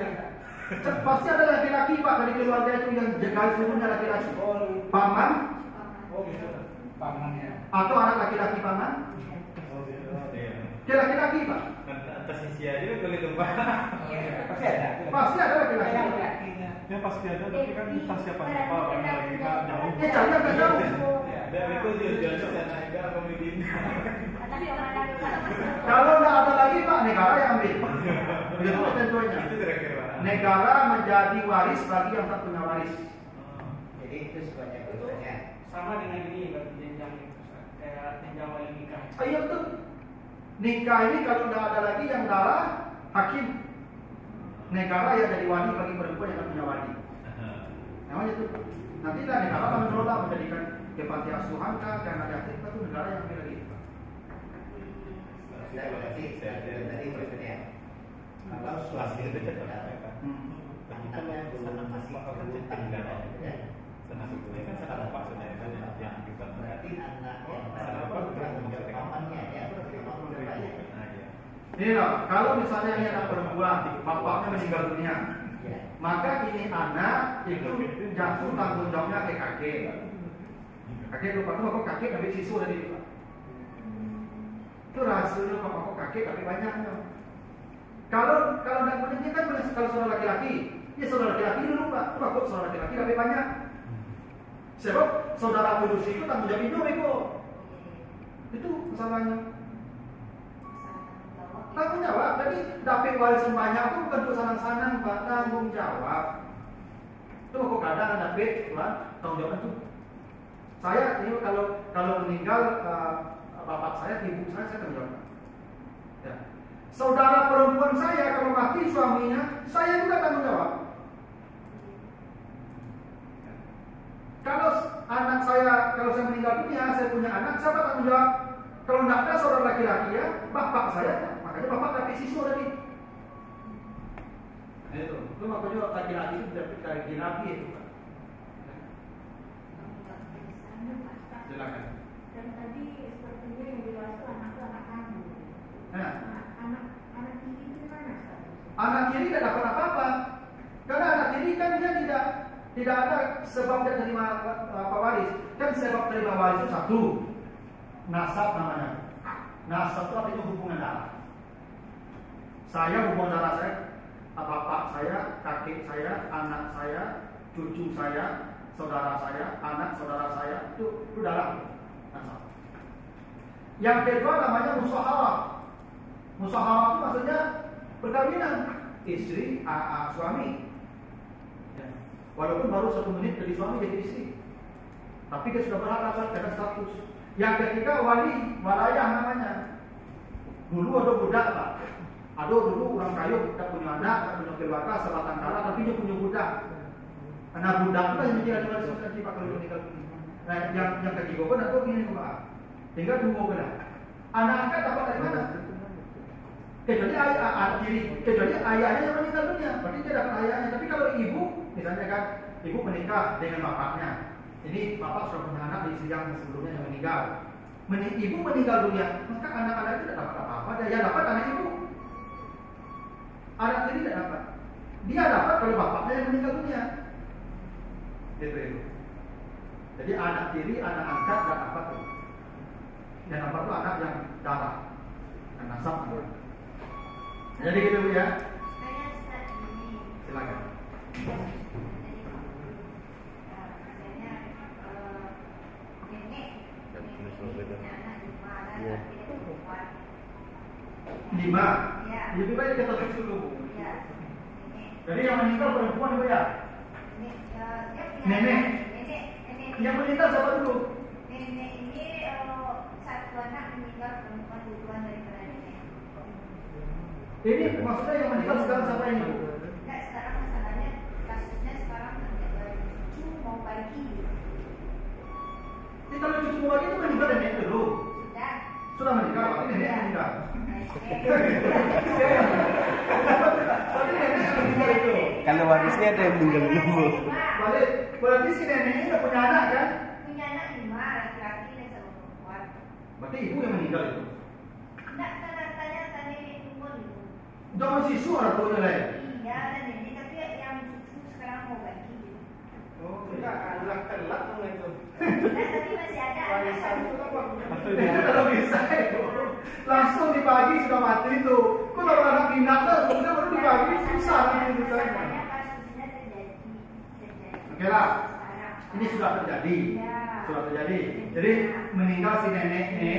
Pasti ada laki-laki Pak dari keluarga itu yang jaga seluruhnya laki-laki. Paman. Oh gitu. Pamannya. Atau anak laki-laki paman. Oh gitu. Dia laki-laki Pak. Atas isi aja boleh tumpah. Pasti ada. Pasti ada laki-laki. Laki-lakinya. Ya pasti ada, tapi kan entah siapa-siapa orang lagi kan jauh. Jangan nggak jauh. Dan itu tujuannya sana juga pemimpin. Tapi orang Kalau nggak ada lagi Pak, negara yang ambil. Begitu tentunya. Itu kira-kira. Negara menjadi waris bagi yang tak punya waris. Jadi itu sebanyak Itu sama dengan ini berarti jenjang kayak Jawa yang nikah. Iya betul. Nikah ini kalau tidak ada lagi yang darah, hakim negara yang jadi wali bagi perempuan yang akan punya wali. Namanya itu. Nanti lah negara akan mengelola menjadikan ke panti asuhan kah, ke anak yatim itu negara yang ambil lagi. Terima kasih. Tadi berikutnya. Kalau suami itu anaknya belum masih berhutang ya. Berarti anak yang bertanggung pamannya ya. Ini loh, kalau misalnya ini anak perempuan, bapaknya meninggal dunia, maka ini anak itu jatuh tanggung jawabnya ke kakek. Kakek lupa tuh apa kakek ambil siswa dari itu. Itu rahasia kok kakek tapi banyaknya. Kalau tidak punya kan kalau saudara laki-laki, ya saudara laki-laki dulu pak, kok saudara laki-laki lebih banyak. Sebab saudara kudus itu tanggung jawab hidup itu masalahnya. Tanggung jawab, jadi dapat warisan banyak itu bukan untuk senang-senang pak, tanggung jawab. Itu kok kadang ada dapat, tuan, tanggung jawab itu. Saya ini kalau meninggal bapak saya, ibu saya tanggung jawab. Ya. Saudara perempuan saya kalau mati suaminya, saya juga tanggung jawab. Kalau anak saya, kalau saya meninggal dunia, saya punya anak, siapa tanggung jawab? Kalau tidak ada saudara laki-laki ya, bapak saya, makanya bapak dapat siswa tadi. Nah itu makanya laki-laki itu dapat laki-laki itu pak. Silakan. Dan tadi sepertinya yang dewasa anak kandung. Anak tiri itu mana? Anak tiri tidak dapat apa-apa. Karena anak tiri kan dia tidak ada sebab dia terima apa waris. Kan sebab terima waris itu satu, nasab namanya. Nasab itu artinya hubungan darah. Saya hubungan darah saya, bapak saya, kakek saya, anak saya, cucu saya, saudara saya, anak saudara saya itu darah. Nasab. Yang kedua namanya musyawarah. Musyawarah itu maksudnya perkawinan istri, suami. Ya. Walaupun baru 1 menit dari suami jadi istri, tapi dia sudah berhak dengan status. Yang ketiga walayah namanya. Dulu ada budak pak. Ada dulu orang kayu tak punya anak, tak punya keluarga, selatan kara, tapi dia punya budak. Karena budak itu yang menjadi waris nanti pak kalau meninggal. Nah yang ketiga pun ada begini pak. Tinggal tunggu kena. Anak angkat dapat dari mana? Kecuali ayahnya yang meninggal dunia, berarti dia dapat ayahnya. Tapi kalau ibu, misalnya kan, ibu menikah dengan bapaknya. Ini bapak sudah punya anak di istri yang sebelumnya yang meninggal. Ibu meninggal dunia, maka anak-anak itu tidak dapat apa-apa. Dia dapat anak ibu. Anak tiri tidak dapat. Dia dapat kalau bapaknya yang meninggal dunia. Itu. Jadi anak tiri, anak angkat tidak dapat. Yang dapat itu anak yang darah, yang nasab. Jadi gitu bu ya. Silakan. Lima. Lebih baik kita tulis dulu bu. Jadi yang meninggal perempuan bu ya. Nenek. Yang meninggal siapa dulu? Nenek ini satu anak meninggal perempuan duluan daripada nenek. Ini maksudnya yang meninggal sekarang siapa ini bu? Enggak, sekarang masalahnya kasusnya sekarang cucu mau bagi. Jadi kalau cucu mau bagi itu meninggal nenek dulu. Sudah meninggal, tapi nenek meninggal. Tapi nenek yang meninggal itu. Kalau warisnya ada yang meninggal dulu bu. Berarti si nenek ini sudah punya anak kan? Punya anak 5, laki-laki dan 1 perempuan. Berarti ibu yang meninggal itu. Enggak, tanya nenek umur itu. Jangan sisu orang tuanya lain. Iya, dan nenek tapi yang cucu sekarang mau bagi. Oh, tidak anak telat dong itu. Nah, tapi masih ada Warisan itu apa? Kalau bisa itu langsung dibagi sudah mati itu. Kok kalau anak pindah tuh, kemudian baru dibagi susah nanti misalnya. Kasusnya terjadi. Oke lah, ini sudah terjadi. Jadi meninggal si nenek ini,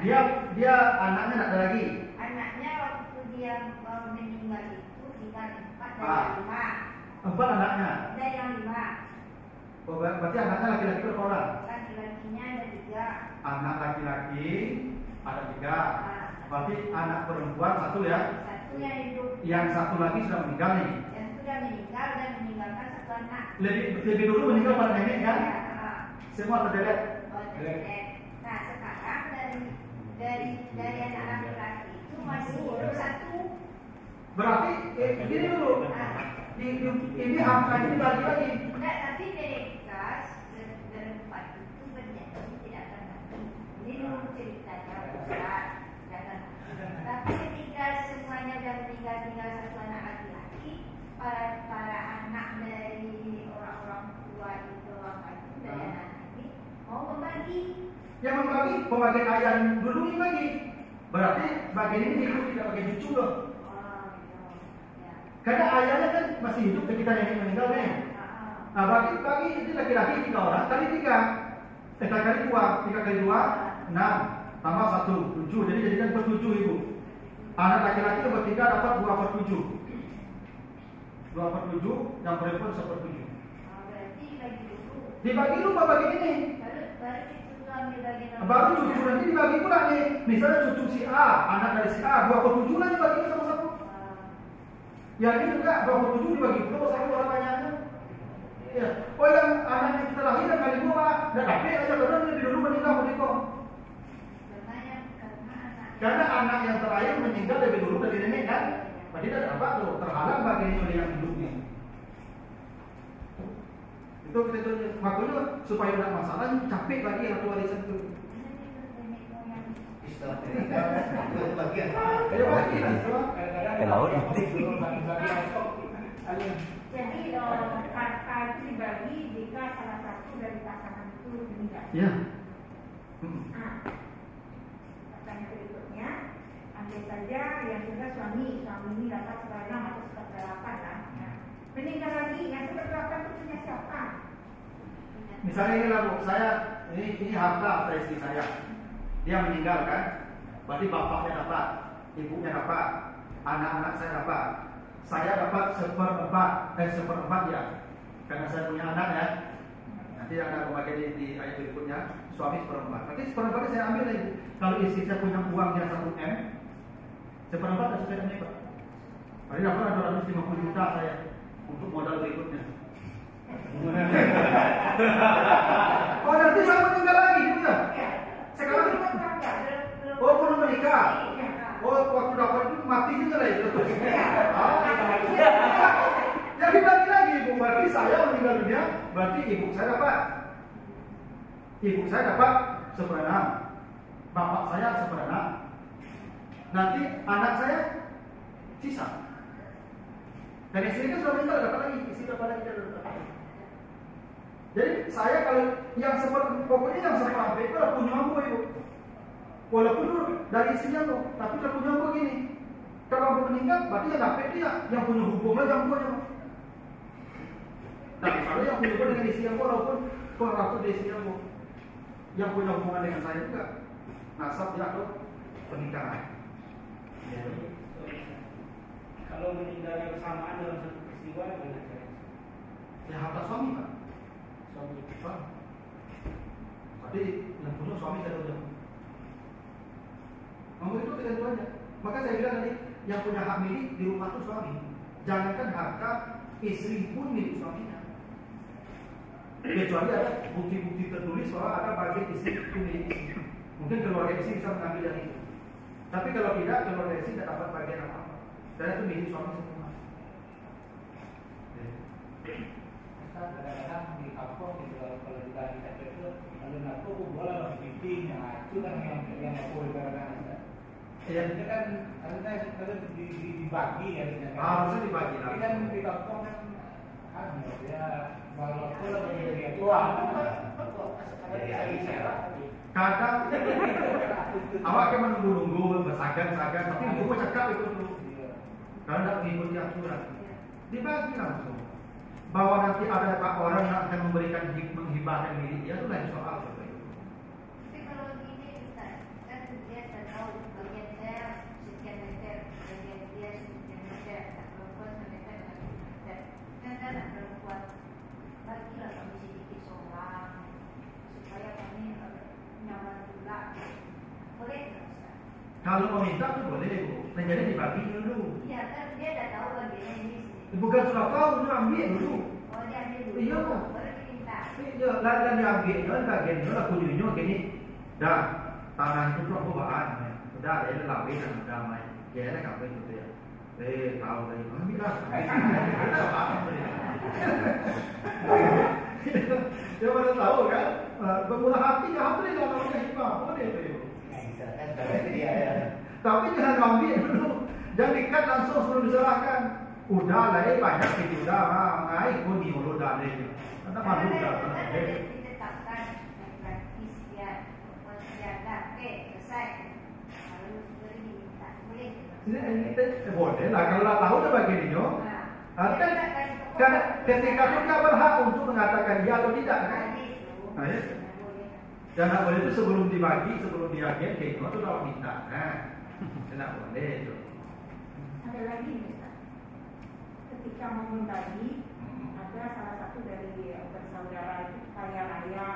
dia anaknya tidak ada lagi. Anaknya waktu dia meninggal itu tinggal 4 dari 5. 4 anaknya. Ada yang 5. Oh, berarti anaknya laki-laki berapa orang? Laki-laki laki-lakinya ada 3. Anak laki-laki ada 3. Berarti anak perempuan 1 ya. 1 yang hidup. Yang 1 lagi sudah meninggal nih. Yang sudah meninggal dan meninggalkan 1 anak. Lebih dulu meninggal pada nenek kan? Semua terderet. Nah sekarang dari anak laki-laki itu masih hidup 1. Berarti ini dulu. Ini harta ini dibagi lagi. Enggak, tapi mereka berempat itu berjanji tidak akan mati. Ini dulu ceritanya Ustaz. Tapi ketika semuanya sudah meninggal, tinggal 1 anak laki-laki, para anak dari orang-orang tua itu dari anak ini mau membagi. Yang membagi pembagian ayah dulu ini bagi. Berarti bagian ini hidup tidak bagi cucu loh. Karena ayahnya kan masih hidup ketika nenek meninggal nih. Nah bagi ini laki-laki 3 orang kali 3. Kali 2, 3 kali 2, 6 tambah 1, 7. Jadi jadikan per 7 ibu. Anak laki-laki nomor 3 dapat 2 per 7. 2 per 7, yang perempuan 1 per 7. Berarti dibagi dulu. Dibagi dulu bagian ini. Baru cucu nanti dibagi pula nih. Misalnya cucu si A, anak dari si A, 2 per 7 lah dibagi sama-sama. Ya ini juga 2 per 7 dibagi pula sama orang banyaknya. Ya. Oh yang anaknya kita lahirkan kali 2, dan tapi aja karena lebih dulu meninggal menikah. Karena anak yang terakhir meninggal lebih dulu dari nenek kan? Berarti tidak apa tuh terhalang bagian oleh yang hidupnya. Itu kita tuh makanya supaya tidak masalah capek lagi yang warisan itu. Istilah itu bagian. Kayak bagi Ke laut nanti. Jadi harta itu dibagi jika salah satu dari pasangan itu meninggal. Iya. Pertanyaan berikutnya, ambil saja yang sudah suami ini dapat 9 atau 8 lah. Meninggal lagi yang seberapa itu punya siapa? Misalnya ini lah Bu, saya ini harta istri saya. Dia meninggal kan? Berarti bapaknya dapat, ibunya dapat, anak-anak saya dapat. Saya dapat 1/4 ya. Karena saya punya anak ya. Nanti ada pembagian di ayat berikutnya, suami 1/4. Nanti 1/4 saya ambil lagi. Kalau istri saya punya uang yang 1M, 1/4 dan saya dapat. Berarti dapat 250 juta saya untuk modal berikutnya. Oh nanti saya meninggal lagi juga. Sekarang belum menikah. Oh waktu dapat itu mati juga lah itu. Jadi bagi lagi ibu, berarti saya meninggal dunia, berarti ibu saya dapat. Ibu saya dapat 1/6, bapak saya 1/6. Nanti anak saya sisa. Dan istri kan sudah meninggal dapat lagi, istri dapat lagi dapat. Jadi saya kalau yang pokoknya yang seperti itu adalah punya aku ibu. Walaupun dari istrinya tuh, tapi kalau punya aku gini. Kalau aku meninggal, berarti yang dapat dia yang punya hubungan yang punya. Tapi kalau yang punya hubungan dengan istri aku, walaupun kalau aku dari istri aku, yang punya hubungan dengan saya juga, nasab dia atau pernikahan. Ya. Kalau meninggalnya bersamaan dalam satu peristiwa, gimana? Ya harta suami Pak. Suami. Berarti yang punya suami saya udah. Ngomong itu kita itu aja. Maka saya bilang tadi, yang punya hak milik di rumah itu suami. Jangankan harta istri pun milik suaminya. Kecuali ada bukti-bukti tertulis bahwa ada bagian istri itu milik istri. Mungkin keluarga istri bisa mengambil dari itu. Tapi kalau tidak, keluarga istri tidak dapat bagian apa-apa. Dan itu milik suami semua. Kadang-kadang di kampung gitu, kalau kita di KPP itu kalau ngaku bola masih penting, itu kan yang aku ibaratkan. Ya ini kan harusnya dibagi ya. Harusnya dibagi lah. Tapi kan di kampung kan ya walaupun dia tua, kadang awak akan menunggu-nunggu bersagan-sagan, tapi ibu cakap itu dulu. Kalau tidak mengikuti aturan, dibagi langsung. Bahwa nanti ada orang yang akan memberikan menghibahkan milik dia itu lain soal. Tapi kalau gini Ustaz, kan dia sudah tahu bagian saya sekian meter, bagian dia sekian meter, tak perempuan semeter, kan tak perempuan bagilah kami sedikit seorang supaya kami Kalau mau minta tuh boleh Bu, jadi dibagi dulu. Iya kan dia dah tahu bagiannya ini. Bukan sudah tahu, dia ambil dulu. Oh dia ambil dulu. Iya Pak. Baru diminta. Iya, dan diambil kan bagian itu lah kunjungnya gini. Dah, tangan itu tuh bawaan. Udah ada lawin dan udah main. Ya ada kapan itu ya. Tahu dari ambil lah. Dia baru tahu kan. Bermula hati alhamdulillah namanya hikmah. Boleh tu. Tapi jangan ambil dulu. Jangan dikat langsung sebelum diserahkan. Udah lah, banyak itu dah. Ngai pun ni orang dah ni. Ada malu dah. Ditetapkan gratis dia, dah, selesai. Lalu boleh diminta, boleh. Boleh lah kalau dah tahu dah bagiannya. Kan ketika itu dia berhak untuk mengatakan ya atau tidak kan? Jangan boleh itu sebelum dibagi, sebelum diagen, kayak itu dah minta kan? Tidak boleh itu. Ada lagi Ustaz. Ketika mau membagi, ada salah satu dari bersaudara itu kaya raya.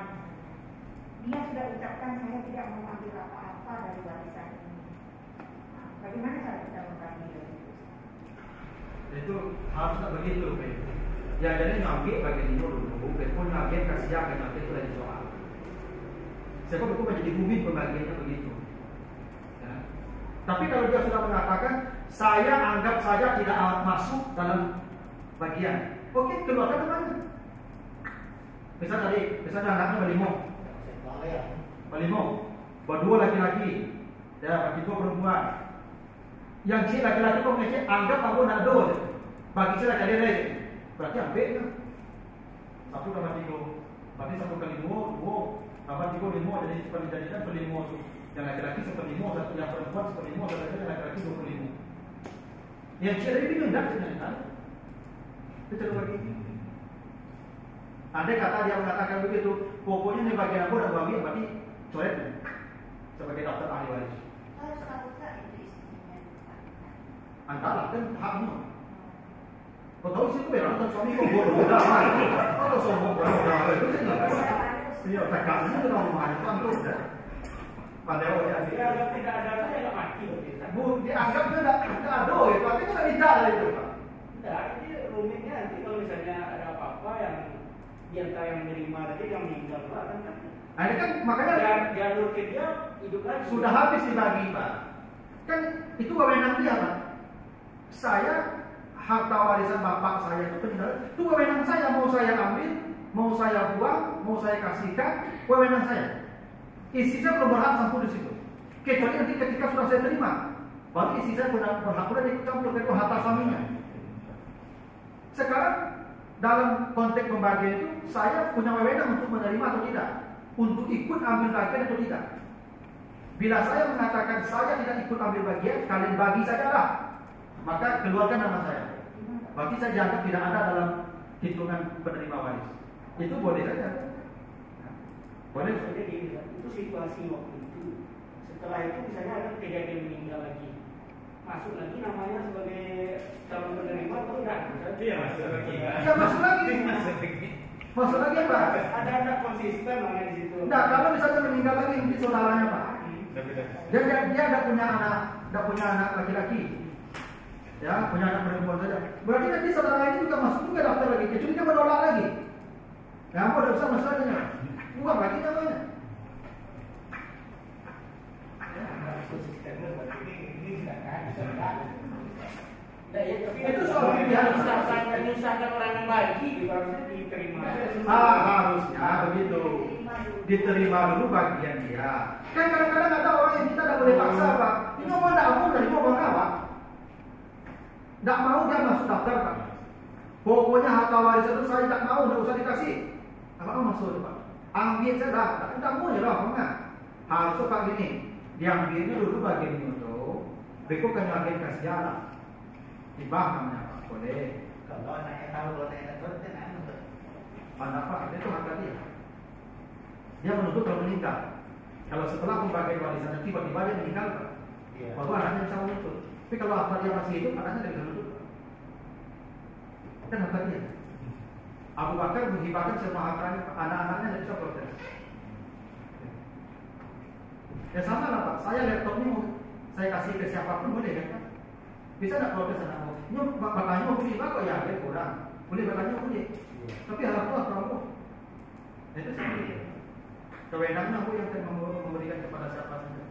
Dia sudah ucapkan saya tidak mau ambil apa-apa dari warisan ini. Nah, bagaimana cara kita membagi itu? Itu harus tak begitu, Pak. Ya jadi ngambil bagian itu dulu, pun ngambil kasih apa yang itu lagi soal. Sebab itu menjadi bumi pembagiannya begitu. Ya. Tapi kalau dia sudah mengatakan saya anggap saja tidak masuk dalam bagian, oke keluarkan mana? Misalnya anaknya berlima, berdua laki-laki, ya berdua perempuan. Yang si laki-laki kau mengecek anggap aku nak dua, bagi saya laki dia berarti ambil kan? Satu tambah tiga, berarti satu kali dua, tambah tiga lima, jadi dijadikan per-5 tu. Yang laki-laki seper-5, satu yang perempuan seper-5, satu yang laki-laki 25. Yang si lagi bingung tak sebenarnya? Betul lagi. Andai kata dia mengatakan begitu, pokoknya ni bagian aku dah ambil, berarti coret sebagai daftar ahli waris. Harus tahu tak itu istrinya? Antara kan haknya. Kau tahu sih tu berang tak suami kau bodoh dah. Kau sombong bodoh itu sih. Iya, cakap itu dah mahal tu dah. Pandai orang dia. Kalau tidak ada tu dia mati. Bu, dianggap dia tak ada itu, tapi tu tak minta itu. Tidak, ini rumitnya nanti kalau misalnya ada apa-apa yang di antara yang menerima tadi yang meninggal pula kan. Ini kan makanya jalur ke dia hidup lagi. Sudah habis dibagi Pak. Kan itu wewenang dia Pak. Saya harta warisan bapak saya itu peninggalan, itu wewenang saya, mau saya ambil, mau saya buang, mau saya kasihkan, wewenang saya. Istri saya belum berhak campur di situ. Kecuali nanti ketika sudah saya terima, baru istri saya berhak pula ikut campur ke harta suaminya. Sekarang dalam konteks pembagian itu, saya punya wewenang untuk menerima atau tidak, untuk ikut ambil bagian atau tidak. Bila saya mengatakan saya tidak ikut ambil bagian, kalian bagi sajalah, maka keluarkan nama saya. Berarti saya dianggap tidak ada dalam hitungan penerima waris. Itu boleh saja. Boleh saja itu situasi waktu itu. Setelah itu misalnya ada kejadian meninggal lagi, masuk lagi namanya sebagai calon penerima atau tidak? Iya masuk lagi. Ya masuk lagi. Masuk lagi Pak. Ada konsisten namanya di situ. Nah kalau misalnya meninggal lagi mungkin saudaranya Pak. Dia ada punya anak laki-laki. Ya, punya anak perempuan saja. Berarti nanti saudara ini juga masuk juga daftar lagi. Kecuali dia menolak lagi. Ya, mau udah usah masalahnya. Bukan lagi namanya. Itu soal pilihan menyusahkan orang yang bagi harusnya diterima. Harusnya begitu. Diterima dulu bagian dia. Kan kadang-kadang ada orang yang kita tidak boleh paksa Pak. Ini orang tidak mau dari mau apa? Tak mau dia masuk daftar Pak. Pokoknya harta warisan itu saya tak mau, tidak usah dikasih. Apa masuk Pak? Ambil saya dah, tak mau je lah Pak. Harus Pak gini, diambilnya dulu bagian itu, berikut kan bagian kasih jalan. Tibah namanya Pak, boleh. Kalau anaknya tahu kalau anaknya tahu, dia nak menuntut. Mana Pak? Itu harta dia. Dia menuntut kalau meninggal. Kalau setelah pembagian warisan tiba-tiba dia meninggal Pak, baru anaknya bisa menuntut. Tapi kalau harta dia masih hidup, anaknya tidak bisa menuntut. Kan harta dia. Abu Bakar menghibahkan semua hartanya, anak-anaknya tidak bisa protes. Ya sama lah Pak, saya laptop ini mau saya kasih ke siapapun boleh kan? Bisa nggak protes anakmu? Ini bapaknya mau beli kok ya, dia kurang. Boleh bapaknya boleh. Tapi harap Tuhan kamu. Itu seperti itu. Kewenangan aku yang akan memberikan kepada siapa saja.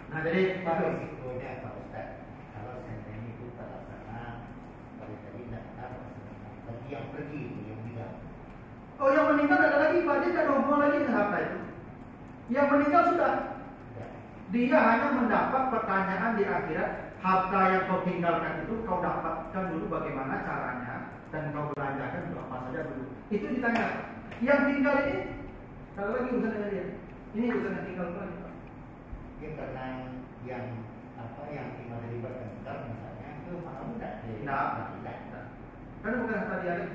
Nah jadi Pak risikonya Pak Ustaz, kalau senteni itu terlaksana pada tadi tidak apa bagi yang pergi itu yang bilang. Oh yang meninggal ada lagi Pak, dia tidak ada hubungan lagi dengan harta itu. Yang meninggal sudah. Dia hanya mendapat pertanyaan di akhirat, harta yang kau tinggalkan itu kau dapatkan dulu bagaimana caranya dan kau belanjakan untuk apa saja dulu. Itu ditanya. Yang tinggal ini, kalau lagi urusan dengan dia. Ini urusan yang tinggal lagi Pak. Ya karena yang apa yang tinggal dari berkental misalnya itu malam tidak. Karena bukan harta dia.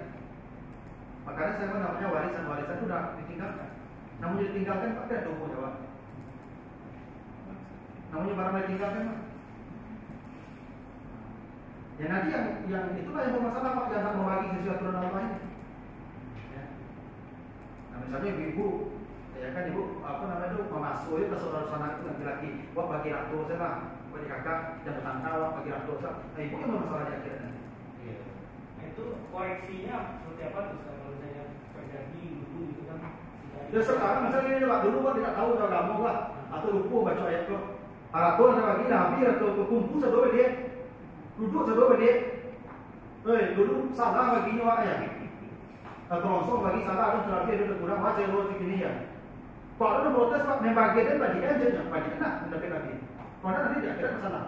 Makanya saya namanya warisan itu sudah ditinggalkan. Namun ditinggalkan Pak ada hukum jawab. Namanya barang ditinggalkan Pak. Ya nanti yang itulah yang bermasalah Pak, yang tak membagi sesuatu dengan orang lain. Ya. Nah misalnya ibu, ya kan ibu apa namanya itu memasuk ya ke saudara-saudara itu laki-laki, wah bagi ratu saya lah, bagi kakak dan tetangga wah bagi ratu saya. Nah ibu yang bermasalah di akhirnya. Iya. Nah, itu koreksinya seperti apa tuh kalau saya terjadi dulu gitu kan? Ya sekarang misalnya ini Pak, dulu Pak tidak tahu agama Pak, atau lupa baca ayat kok. Ratu ada bagi nabi atau berkumpul sedoa dia. Duduk sedoa dia. Dulu salah bagi nyawa ya. Atau langsung bagi salah ada terakhir dia kurang baca lu begini ya. Kalau ada protes Pak, membagi dan bagi aja ya, bagi kena mendapat lagi. Kalau nanti dia kira masalah.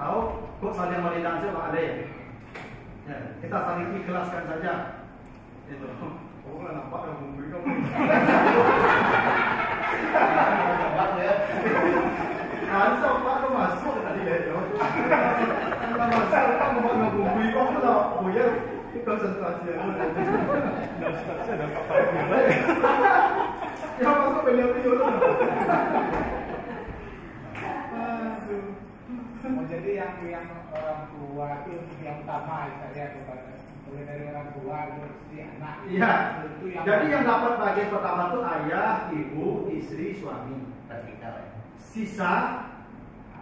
Tahu kok saling melintasi Pak ada ya. Ya, kita saling ikhlaskan saja. Itu. Oh, nampak yang bumbu kamu. Asal Pak tu masuk tadi lejo. Kalau masuk Pak mau bumbu kamu tu lah. Oh ya, konsentrasi. Dah saya dah pakai dia. Ya masuk beliau-beliau tu. Jadi yang orang tua itu yang utama saya kepada mulai dari orang tua istri anak. Iya. Jadi yang dapat bagian pertama itu ayah, ibu, istri, suami. Vertikal. Sisa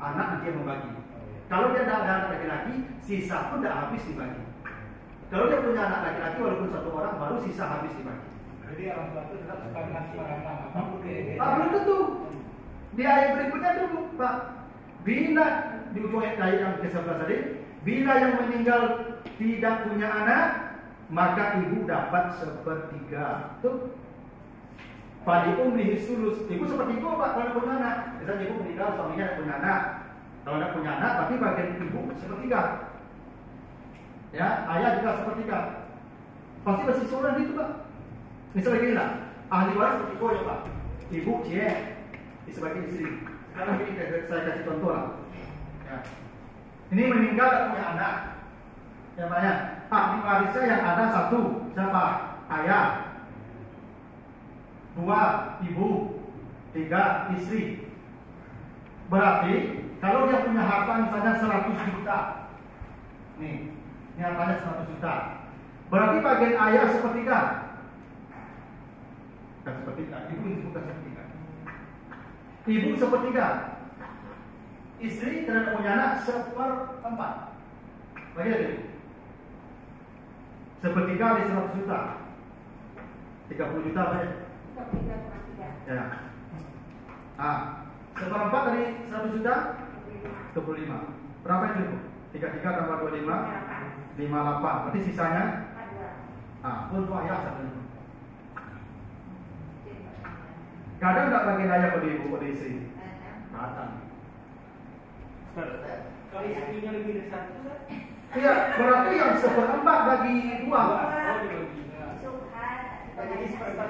anak nanti yang membagi. Kalau dia ada anak laki-laki, sisa pun tidak habis dibagi. Kalau dia punya anak laki-laki walaupun satu orang, baru sisa habis dibagi. Jadi orang tua itu tetap sepadan sama Belum tentu. Di ayat berikutnya dulu, Pak. Bila di ujung ayat yang ke-11 tadi, bila yang meninggal tidak punya anak, maka ibu dapat sepertiga. Tuh. Pada umri sulus. Ibu seperti itu Pak kalau punya anak. Misalnya ibu meninggal, suaminya tidak punya anak. Kalau tidak punya anak, tapi bagian ibu sepertiga. Ya, ayah juga sepertiga. Pasti masih seorang itu Pak. Misalnya gini lah, ahli waris seperti ya Pak. Ibu cie sebagai istri. Sekarang ini saya kasih contoh lah. Ya. Ini meninggal tidak punya anak. Yang mana? Ahli warisnya yang ada satu, siapa? Ayah. 2, ibu. 3, istri. Berarti kalau dia punya harta misalnya 100 juta. Nih, ini hartanya 100 juta. Berarti bagian ayah sepertiga. Bukan sepertiga, ibu bukan sepertiga. Ibu sepertiga. Istri tidak punya anak 1/4. Bagi dia. Sepertiga dari 100 juta. 30 juta banyak. Ya. 1/4 dari 100 juta 25. Berapa itu? 33 tambah 25 58. Berarti sisanya untuk ayah satu. Kadang tak bagi ayah pada ibu pada istri. Kadang. Kalau istrinya lebih dari satu, Iya, berarti yang 1/4 bagi 2. jadi seperempat.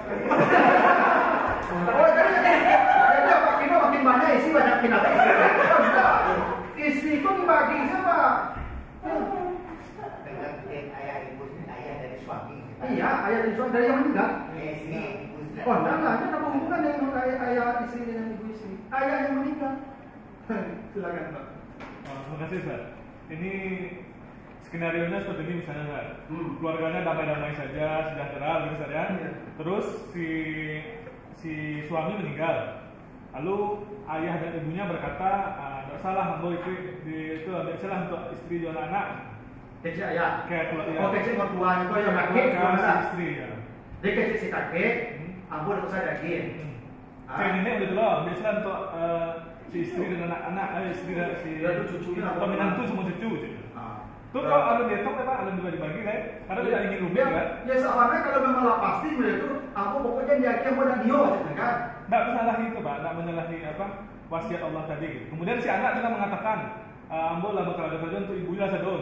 Oh, jadi apa kita makin banyak isi banyak binatang isi. Isi itu dibagi siapa? Dengan ayah ibu ayah dari suami. Iya, ayah dan suami dari yang meninggal. Istri ibu. Oh, enggak lah, ada apa hubungan dengan ayah istri dengan ibu istri? Ayah yang meninggal. Silakan Pak. Terima kasih Ustaz. Ini skenario-nya seperti ini misalnya Ustaz. Keluarganya damai-damai saja, sejahtera gitu Ustaz ya. Terus si suami meninggal. Lalu ayah dan ibunya berkata, tidak salah ambo itu ambil salah untuk istri dan anak. Kecil ayah. Kayak Oh kecil mertuanya itu yang kakek si istri ya. Dia kecil si kakek, ambo udah usah daging. Kayak nenek udah dulu ambil salah untuk si istri dan anak-anak, istri dan si cucunya atau menantu semua cucu. Tuh kalau alun dia tahu memang alun juga dibagi kan? Karena tidak ingin rumit kan? Ya sebenarnya kalau memang lah pasti mereka itu, aku pokoknya dia mau dan dia kan? Tidak menyalahi itu pak, tidak menyalahi apa wasiat Allah tadi. Gitu. Kemudian si anak juga mengatakan, ambo lah bakal ada saja untuk ibunya saja.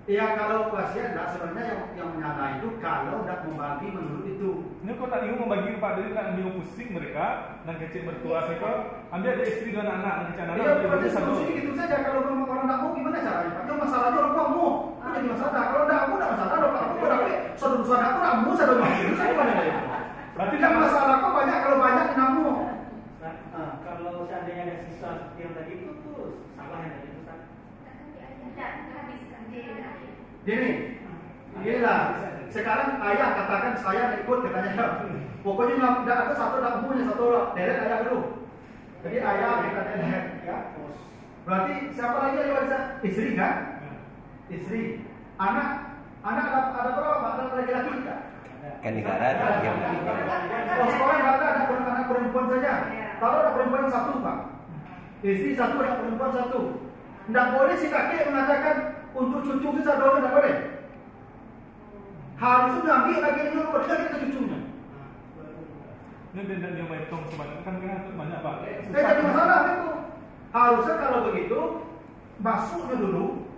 Iya kalau wasiat tidak sebenarnya yang menyalahi itu kalau tidak membagi menurut itu. Ini kok tak ingin membagi pak, jadi tak ingin pusing mereka dan kecil mertua mereka. Ambil ada istri dan anak dan kecil anak. Iya berarti solusi gitu saja. Kalau memang orang tidak mau gimana caranya? Pak, yang masalahnya orang tua mau. Itu jadi masalah. Kalau tidak mau tidak masalah. Kalau aku berarti saudara aku tidak mau saudara mau. Itu saya mana ya? Berarti yang masalah kok banyak kalau banyak tidak mau. Kalau seandainya ada sisa seperti yang tadi itu tuh salah yang tadi itu kan? Gini, inilah. Sekarang ayah katakan saya ikut katanya. Pokoknya tidak ada satu tak punya satu orang. Deret ayah dulu. Jadi ayah kita deret. Ya. Berarti siapa lagi yang warisan? Istri kan? Istri. Anak ada berapa? Ada laki-laki tidak? Kan negara ada yang Oh sekolah nggak ada anak perempuan saja. Kalau ada perempuan satu pak, istri satu ada perempuan satu. Tidak boleh si kakek mengatakan untuk cucu kita doang tidak boleh. Harus diambil lagi ini untuk kita cucunya. Ini dia menghitung sebanyak kan banyak pak. Jadi masalah itu. Harusnya kalau begitu masuknya dulu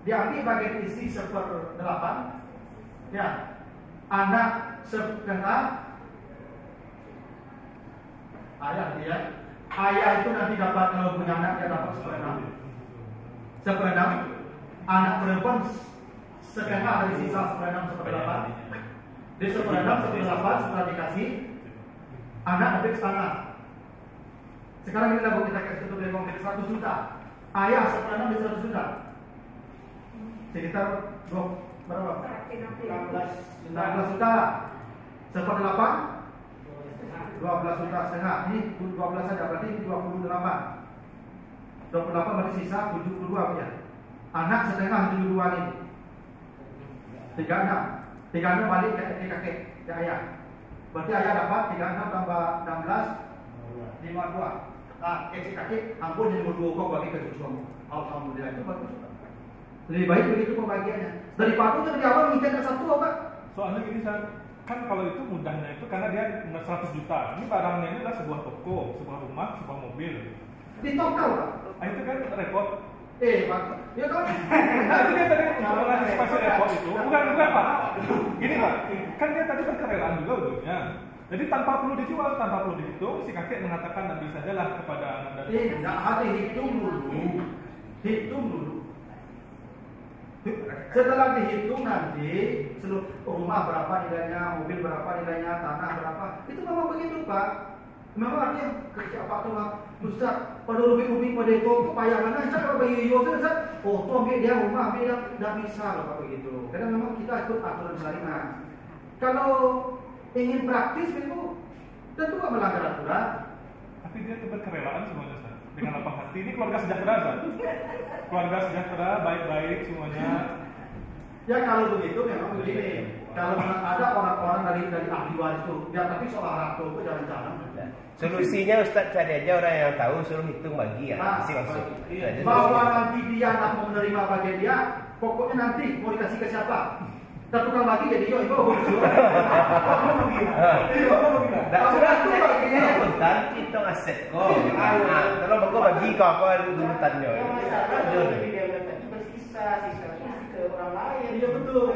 diambil bagian istri 1/8, ya anak 1/2, ayah dia. Ayah itu nanti dapat kalau punya anak dia dapat 1/6. 1/6. Anak perempuan 1/2 dari sisa 1/6 1/8. Di 1/6 1/8 setelah dikasih anak dapat setengah. Sekarang kita mau kita kasih tutup dari konkret 100 juta. Ayah 1/6 dari 100 juta. Sekitar berapa? 16 juta. 1/8 12 juta setengah. Ini 12 saja berarti 28. 28 berarti sisa 72 ya. Anak setengah 72 ini. 36 balik ke kakek, ke ayah. Berarti ayah dapat 36 tambah 16 52. Nah, kakek ampun jadi 2 kok bagi ke cucu. Alhamdulillah itu bagus. Lebih baik begitu pembagiannya. Daripada dari awal mengikat satu Pak. Soalnya gini kan kalau itu mudahnya itu karena dia 100 juta. Ini barangnya ini adalah sebuah toko, sebuah rumah, sebuah mobil. Di total Pak. Itu kan repot. Pak. Ya kan. Itu dia tadi mengantisipasi repot itu. Bukan Pak. Gini Pak, kan dia tadi berkerelaan juga ujungnya. Jadi tanpa perlu dijual, tanpa perlu dihitung, si kakek mengatakan nanti sajalah kepada anak dan tidak ada hitung dulu. Setelah dihitung nanti seluruh rumah berapa nilainya, mobil berapa nilainya, tanah berapa, itu memang begitu Pak. Memang artinya kerja apa tuh Pak? Ustaz, pada rubi-rubi pada itu kepayangan aja kalau bagi Ustaz, oh tuh ambil dia rumah, ambil dia, tidak bisa Pak begitu. Karena memang kita ikut aturan syariat. Kalau ingin praktis itu tentu gak melanggar aturan. Tapi dia berkerelaan semuanya Ustaz. Dengan lapang hati. Ini keluarga sejahtera Ustaz. Keluarga sejahtera, baik-baik semuanya. Ya kalau begitu memang begini. Kalau ada orang-orang dari ahli waris itu, ya tapi soal harta itu jalan-jalan. Solusinya Ustaz cari aja orang yang tahu, suruh hitung bagi ya. Isi maksud. Bahwa nanti dia nak mau menerima bagian dia, pokoknya nanti mau dikasih ke siapa? Tak tukang bagi jadi yo ibu tak sudah tu baginya hutan kita aset kok. Kalau bagus bagi kau apa urutannya. Bersisa ke orang lain. Iya betul.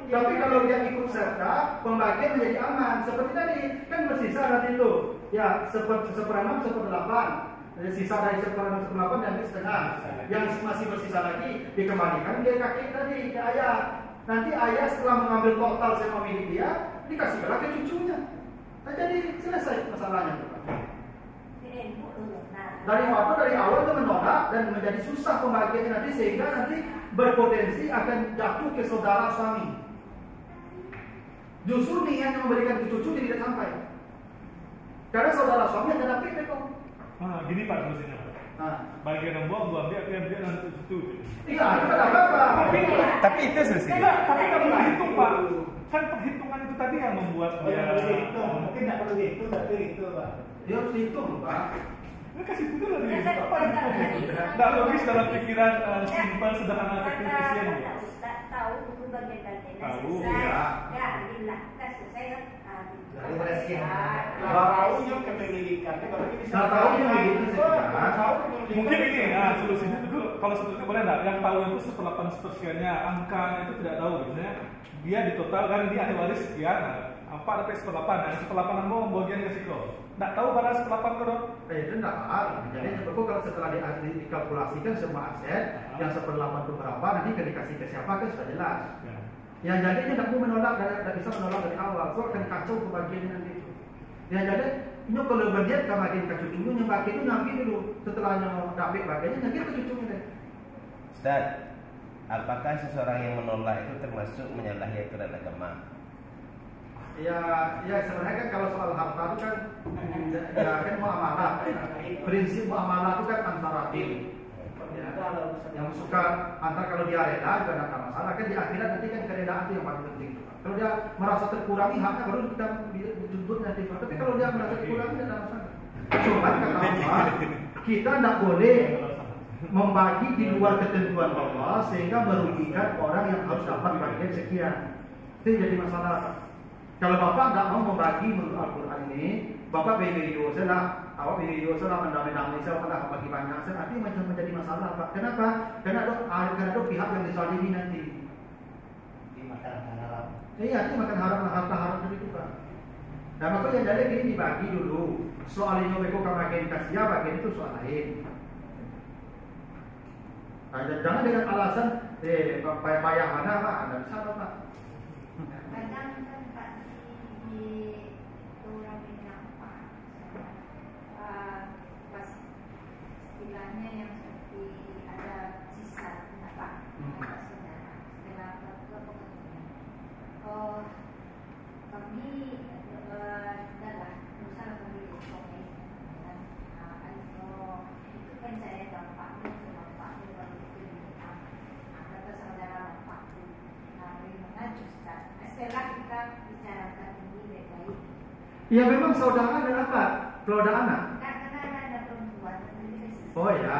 Tapi kalau dia ikut serta, pembagian menjadi aman. Seperti tadi kan bersisa nanti itu. Ya 1/6 1/8. Jadi sisa dari 1/6 1/8 dan setengah. Yang masih bersisa lagi dikembalikan ke kakek tadi ke ayah. Nanti ayah setelah mengambil total semua milik dia, dikasih ke cucunya. Nah, jadi selesai masalahnya. Dari awal itu menolak dan menjadi susah pembagiannya nanti sehingga nanti berpotensi akan jatuh ke saudara suami. Justru niat yang memberikan ke cucu tidak sampai. Karena saudara suami akan dapat Gini Pak solusinya. Bagian yang buang dia nanti situ. Iya, itu kan apa? Tapi itu solusinya. Enggak, tapi nggak perlu dihitung Pak. Kan perhitungan itu tadi yang membuat dia. Mungkin nggak perlu dihitung, tapi itu Pak. Dia harus dihitung, Pak. Ini kasih itu dulu nih. Apa itu? Nggak logis dalam pikiran simpel sederhana teknisnya. Tahu buku bagian-bagian. Tahu, ya. Ya, alhamdulillah. Kita selesai kan? Tahunya kepemilikan. Nah, tahunya begitu saja. Mungkin ini solusinya itu kalau sebetulnya boleh nggak? Yang tahu itu 1/8 angkanya itu tidak tahu. Biasanya dia di total kan dia ahli waris sekian. Apa ada 1/8? Nah, 1/8 mau bagian ke situ. Nggak tahu pada 1/8 kedok? Itu enggak tahu. Jadi kalau setelah dikalkulasikan semua aset yang 1/8 itu berapa, nanti kan dikasih ke siapa kan sudah jelas. Yang jadinya tidak mau menolak dan tidak bisa menolak dari awal, so akan kacau kebagiannya nanti itu. Yang jadi ini kalau bagian ke bagian ke cucunya, yang bagian itu nanti dulu setelahnya dapat bagiannya nanti ke cucunya deh. Ustaz, apakah seseorang yang menolak itu termasuk menyalahi aturan agama? Ya sebenarnya kan kalau soal harta itu kan ya kan muamalah. Prinsip muamalah itu kan antara tim. Ya, yang suka antara kalau dia rela juga tidak ada masalah kan di akhirat nanti kan keredaan itu yang paling penting. Kalau dia merasa terkurangi haknya baru kita dituntut nanti. Tapi kalau dia merasa terkurangi tidak ada masalah. Cuma kata Allah, kita tidak boleh membagi di luar ketentuan Allah sehingga merugikan orang yang harus dapat bagian sekian. Itu yang jadi masalah. Kalau Bapak tidak mau membagi menurut Al-Quran ini, Bapak beri dosa awak beri dosa lah mendamai-damai saya pada bagi banyak saya nanti macam menjadi masalah Pak. Kenapa? Karena ada pihak yang dizalimi nanti. Dimakan haram. Iya, itu makan haram harta haram itu Pak. Nah maka yang jadi gini dibagi dulu. Soal ini mereka bagian kasih bagian itu soal lain. Nah, jangan dengan alasan payah mana Pak, Anda bisa Pak. Kadang kan Pak di orang minyak Pak, pas istilahnya yang seperti ada sisa Pak, saudara setelah kami adalah berusaha kami dikomai dan itu kan saya dampaknya ke bapaknya baru itu kata saudara bapakku bagaimana Ustaz setelah kita bicarakan ini baik-baik. Ya memang saudara adalah Pak, kalau ada anak. Karena ada perempuan. Oh ya,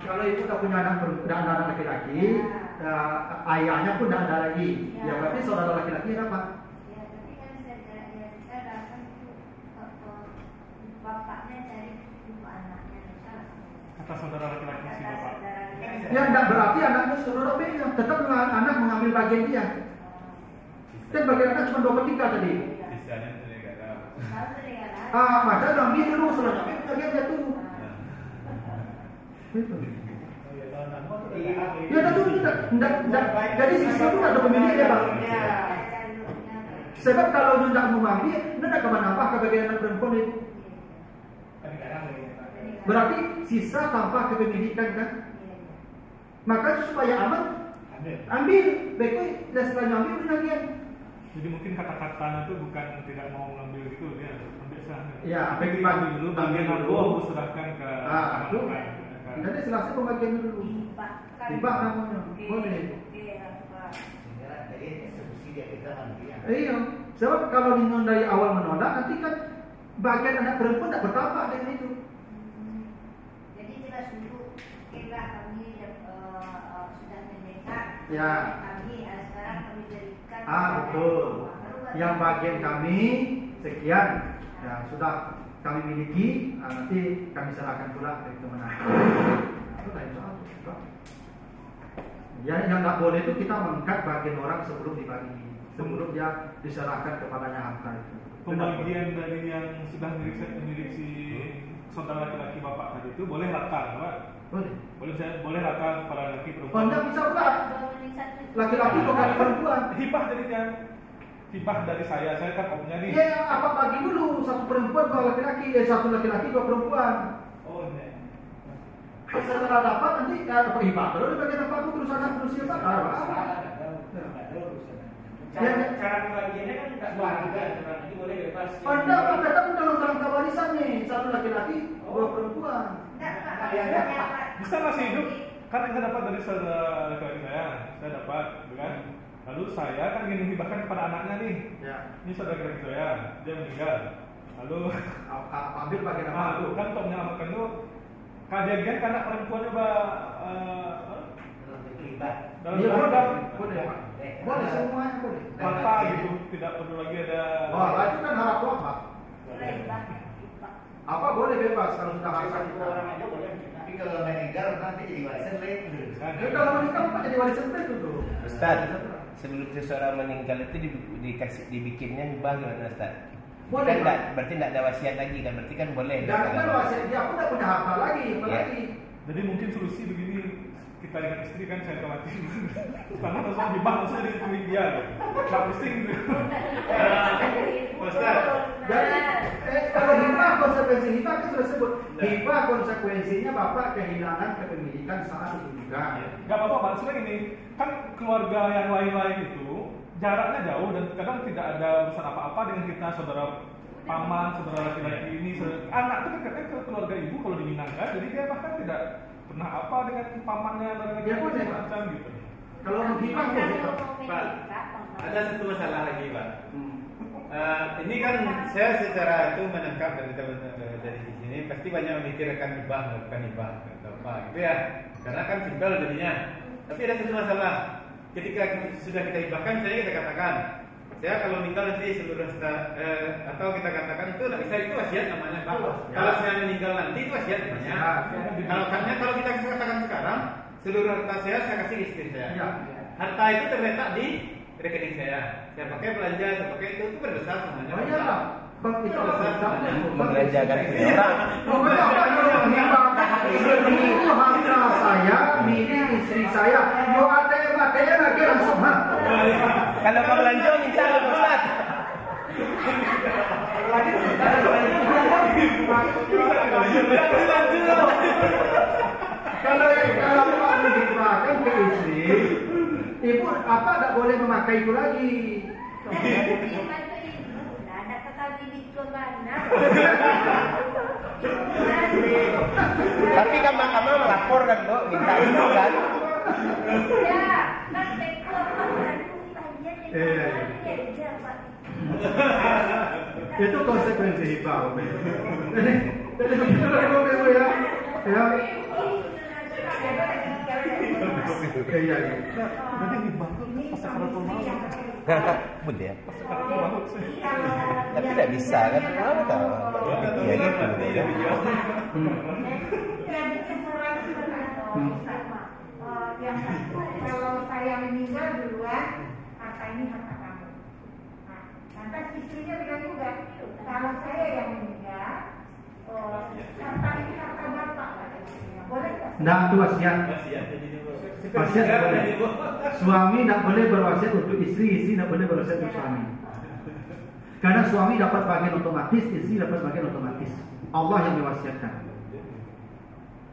kalau ibu tak punya anak anak laki-laki, ayahnya pun tidak ada lagi. Ya berarti saudara laki-laki apa? Ya, tapi kan saya datang itu bapaknya dari ibu anaknya Kata saudara laki-laki si bapak. Ya tidak berarti anaknya saudara beda, tetap anak mengambil bagian dia. Kan bagian anak cuma 2/3 tadi. Maka ambil dulu selanjutnya bagian dia tuh. Ya tentu tidak. Jadi sisi itu ada pemiliknya Pak. Sebab kalau tidak mengambil, tidak kemana-apa ke bagian anak perempuan itu. Berarti sisa tanpa kepemilikan kan? Maka supaya aman, ambil. Baiknya dan setelah ambil bagian. Jadi mungkin kata-katanya itu bukan tidak mau mengambil itu dia ambil sana. Ya, bagi dulu bagian aku serahkan ke jadi selesai pembagian dulu. Tiba namanya. Boleh. Iya. Sebab kalau Nino dari awal menolak, nanti kan bagian anak perempuan tidak bertambah dengan itu. Jadi jelas dulu kita kami sudah mendekat. Ya. Kami sekarang kami berikan. Betul. Yang bagian kami sekian. Ya sudah kami miliki. Nanti kami serahkan pula ke teman. Itu lain soal. Ya, yang tidak boleh itu kita mengangkat bagian orang sebelum dibagi, sebelum dia diserahkan kepadanya harta itu. Pembagian dari yang sudah milik si saudara laki-laki bapak tadi itu boleh rata, Pak? Boleh rata pada laki perempuan. Anda bisa pula laki-laki bukan perempuan. Hibah dari saya kan omnya nih. Iya, apa bagi dulu satu perempuan dua laki-laki, satu laki-laki dua perempuan. Oh, iya. Setelah dapat nanti dapat hibah. Kalau di bagian apa terus anak terus siapa? Cara pembagiannya kan nggak keluarga, jadi boleh bebas. Oh enggak, Pak, tetap dalam kerangka warisan nih, satu laki-laki, dua perempuan. Bisa masih hidup. Kan saya dapat dari saudara laki-laki saya dapat, kan? Lalu saya kan ingin menghibahkan kepada anaknya nih. Ya. Ini saudara laki-laki saya, dia meninggal. Lalu ambil bagian apa itu? Kan untuk menyelamatkan itu kajian anak perempuannya dalam Iya, keluarga boleh, Pak. Boleh semuanya boleh. mata gitu, tidak perlu lagi ada. Oh, itu kan harap tua, Pak. Apa boleh bebas kalau sudah harta kita. Orang aja boleh. Tapi kalau meninggal nanti jadi warisan lain. Kalau meninggal Pak jadi warisan itu tuh. Ustaz, sebelum seseorang meninggal itu dibikinnya hibah gimana Ustaz? Boleh, Kan Pak. berarti tidak ada wasiat lagi kan? Berarti kan boleh. Jangan kan wasiat dia, aku tidak punya harta lagi, apalagi. Jadi mungkin solusi begini, kita dengan istri kan saya khawatir karena langsung hibah langsung jadi milik dia, nggak pusing gitu. Ustaz, Jadi, kalau hibah konsekuensi hibah kan sudah sebut. Hibah konsekuensinya bapak kehilangan kepemilikan saat itu juga. Nggak apa-apa Pak, sebenarnya ini kan keluarga yang lain-lain itu jaraknya jauh dan kadang tidak ada urusan apa-apa dengan kita, saudara paman, saudara laki-laki ini, anak itu dekatnya ke keluarga ibu kalau diminangkan, jadi dia bahkan tidak pernah apa dengan pamannya dan Ya, boleh, Pak. macam gitu. Kalau hibah boleh. Pak, ada satu masalah lagi Pak. Ini kan saya secara itu menangkap dari teman-teman dari sini pasti banyak memikirkan hibah, bukan hibah atau apa gitu ya. Karena kan simpel jadinya. Tapi ada satu masalah. Ketika sudah kita hibahkan, kita katakan, saya kalau meninggal nanti seluruh atau kita katakan itu tidak bisa, itu wasiat namanya Pak. Kalau saya meninggal nanti itu wasiat namanya. Kalau kita katakan sekarang, seluruh harta saya kasih istri saya. Harta itu terletak di rekening saya. Saya pakai belanja, saya pakai itu berdosa namanya. Oh iya Pak. Bang itu membelanjakan punya orang. Pokoknya apa kalau menghibahkan itu harta saya, milik istri saya. Mau ATM lagi langsung ha. Kalau mau belanja minta ke Ustaz. Kalau Pak menghibahkan ke istri, ibu apa tidak boleh memakai itu lagi. Tapi kan mahkamah melapor kan Bu, minta itu kan. Itu konsekuensi hibah. Jadi begitu lah Bu ya. Ya. Iya. Jadi hibah itu pasakaratul maut. Boleh ya. Pasakaratul maut sih. Tapi tidak bisa kan? Apa tahu? Ya gitu. Yang satu, kalau saya meninggal duluan, harta ini harta kamu. Nah, lantas istrinya bilang juga, kalau saya yang meninggal, harta ini harta bapak. Boleh nggak? Nah, itu wasiat. Wasiat boleh. Suami tidak boleh berwasiat untuk istri, istri tidak boleh berwasiat untuk suami. Karena suami dapat bagian otomatis, istri dapat bagian otomatis. Allah yang mewasiatkan.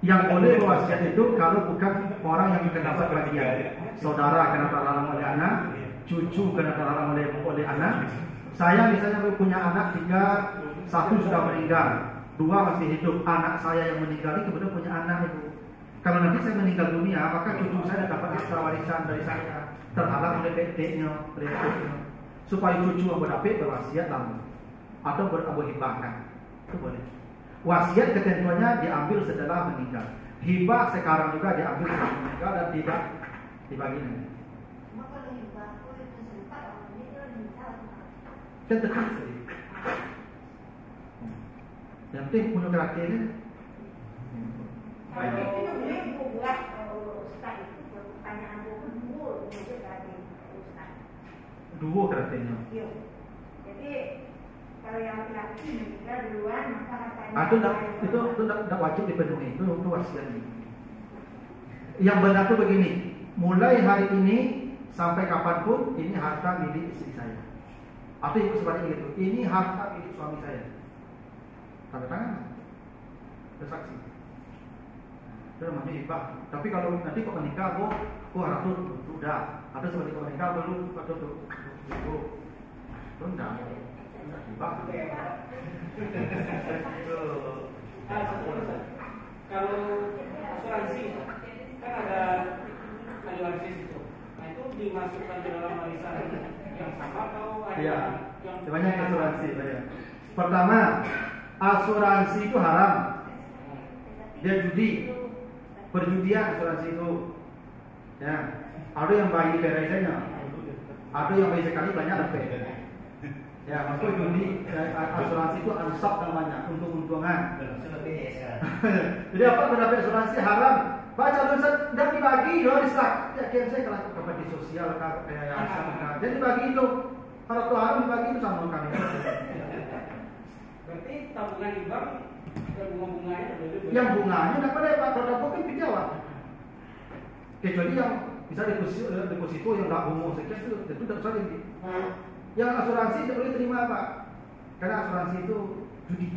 Yang boleh berwasiat itu kalau bukan orang yang akan dapat bagian. Saudara kena terlarang oleh anak, cucu kena terlarang oleh anak. Saya misalnya punya anak 3, 1 sudah meninggal, 2 masih hidup. Anak saya yang meninggal kemudian punya anak itu. Kalau nanti saya meninggal dunia, maka cucu saya dapat ekstra warisan dari saya, terhalang oleh PT-nya, supaya cucu yang berdapat berwasiat lalu atau berhibahkan. Itu boleh. Wasiat ketentuannya diambil setelah meninggal. Hibah sekarang juga diambil setelah meninggal dan tidak dibagi nanti. Kan tetap saja. Yang penting punya karakternya. Kalau itu buat Ustaz itu pertanyaan dua Ustaz. Dua karakternya. Iya. Jadi kalau yang laki-laki meninggal duluan, maka hartanya. Itu tidak wajib dipenuhi. Itu wasiat. Yang benar itu begini. Mulai hari ini sampai kapanpun ini harta milik istri saya. Atau ibu sebaliknya gitu. Ini harta milik suami saya. Tanda tangan. Bersaksi. Itu namanya hibah. Tapi kalau nanti kok menikah, harus sudah. Atau seperti kau menikah belum, atau Rendang. Kalau asuransi kan ada asuransi itu, nah itu dimasukkan ke dalam warisan yang sama atau ada Iya, yang banyak asuransi banyak. Pertama, asuransi itu haram. Dia judi, perjudian asuransi itu. Ya, ada yang bayi peraisannya, ada yang bayi sekali banyak lebih. Ya, maksudnya judi asuransi itu ansab namanya, untung-untungan. Jadi apa terdapat asuransi haram? Baca tulisan dan dibagi loh di slide. Ya, kian saya kalau ke sosial kayak yayasan, jadi dibagi itu. Kalau itu haram dibagi itu sama kami. berarti tabungan di bank dan bunga-bunganya berbeda. Yang bunganya tidak pada Pak produk mungkin dijawab. Kecuali yang bisa deposito yang nggak bunga sekian itu tidak usah tinggi. Yang asuransi tidak boleh terima Pak, karena asuransi itu judi.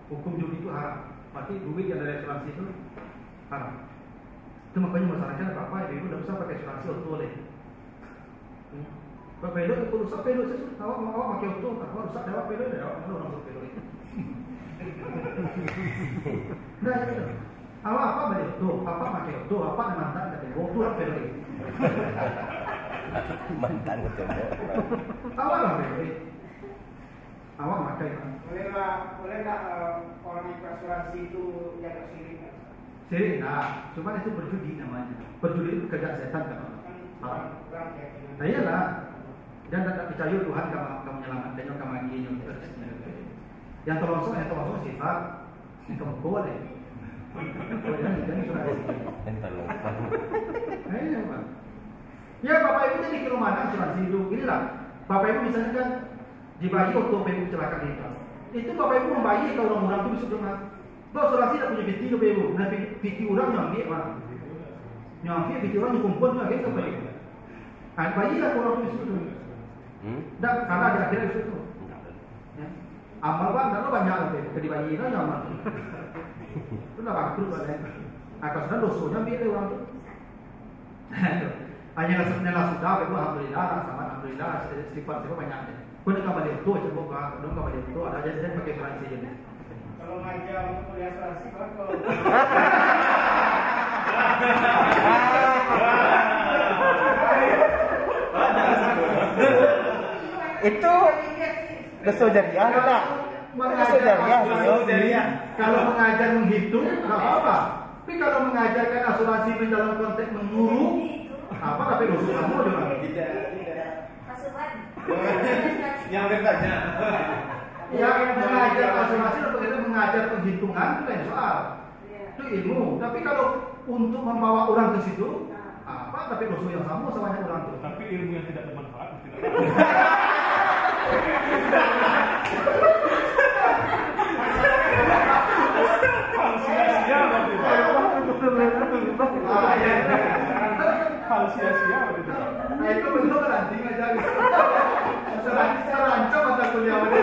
Hukum judi itu haram. Berarti duit yang dari asuransi itu haram. Itu makanya masalahnya Bapak Ibu tidak usah pakai asuransi auto boleh. Bapak Ibu kalau rusak pelo saya sudah awak pakai auto, kalau rusak awak pelo dah awak malu langsung pelo itu. Nah itu. Awak apa beli auto, apa pakai auto, apa mantan dari auto lah pelo itu. Mantan ketemu. Awak lah pelo itu. Awak pakai. Boleh nggak orang yang asuransi itu yang sirik? Sirik, nah, cuman itu berjudi namanya. Berjudi itu kerja setan kan? Nah iyalah. Dan tak percaya Tuhan kamu menyelamatkannya kamu ingin yang terlosong sifat yang kamu boleh. Jadi sudah ya Bapak Ibu jadi ke rumah asuransi hidup inilah. Bapak Ibu misalnya kan dibayi waktu Bapak Ibu kecelakaan itu Bapak Ibu membayi kalau orang itu bisa rumah. Kalau asuransi tidak punya biti Bapak Ibu, nanti biti orang nyambi mana? Nyambi biti orang kumpul nyambi ke Bapak Ibu. Bayi lah orang itu dulu. Dan karena ada akhirnya itu. Ya. Amal bang, dan lo banyak lebih ke dibayi itu amal. Itu dah bangkrut banget. Akan sudah dosonya biar orang tu. Hanya lah sudah, Bapak alhamdulillah, sama alhamdulillah, sifat banyak deh. Kau nak kembali itu, coba kau kembali itu, ada jadi pakai asuransi je. Kalau ngajak untuk kuliah asuransi, kalau Itu dosa jariah tak? Dosa jariah. Kalau mengajar menghitung, tak apa. Tapi kalau mengajarkan asuransi dalam konteks menyuruh, apa tapi dosa kamu juga? Tidak. Pasukan. Yang bertanya. Yang mengajar asuransi atau kita mengajar penghitungan itu lain soal. Itu ilmu. Tapi kalau untuk membawa orang ke situ, apa tapi dosa yang sama banyak orang itu. Tapi ilmu yang tidak bermanfaat tidak. Hal sia-sia begitu. Nah itu bentuk ranting aja gitu. Terancam mata kuliah pada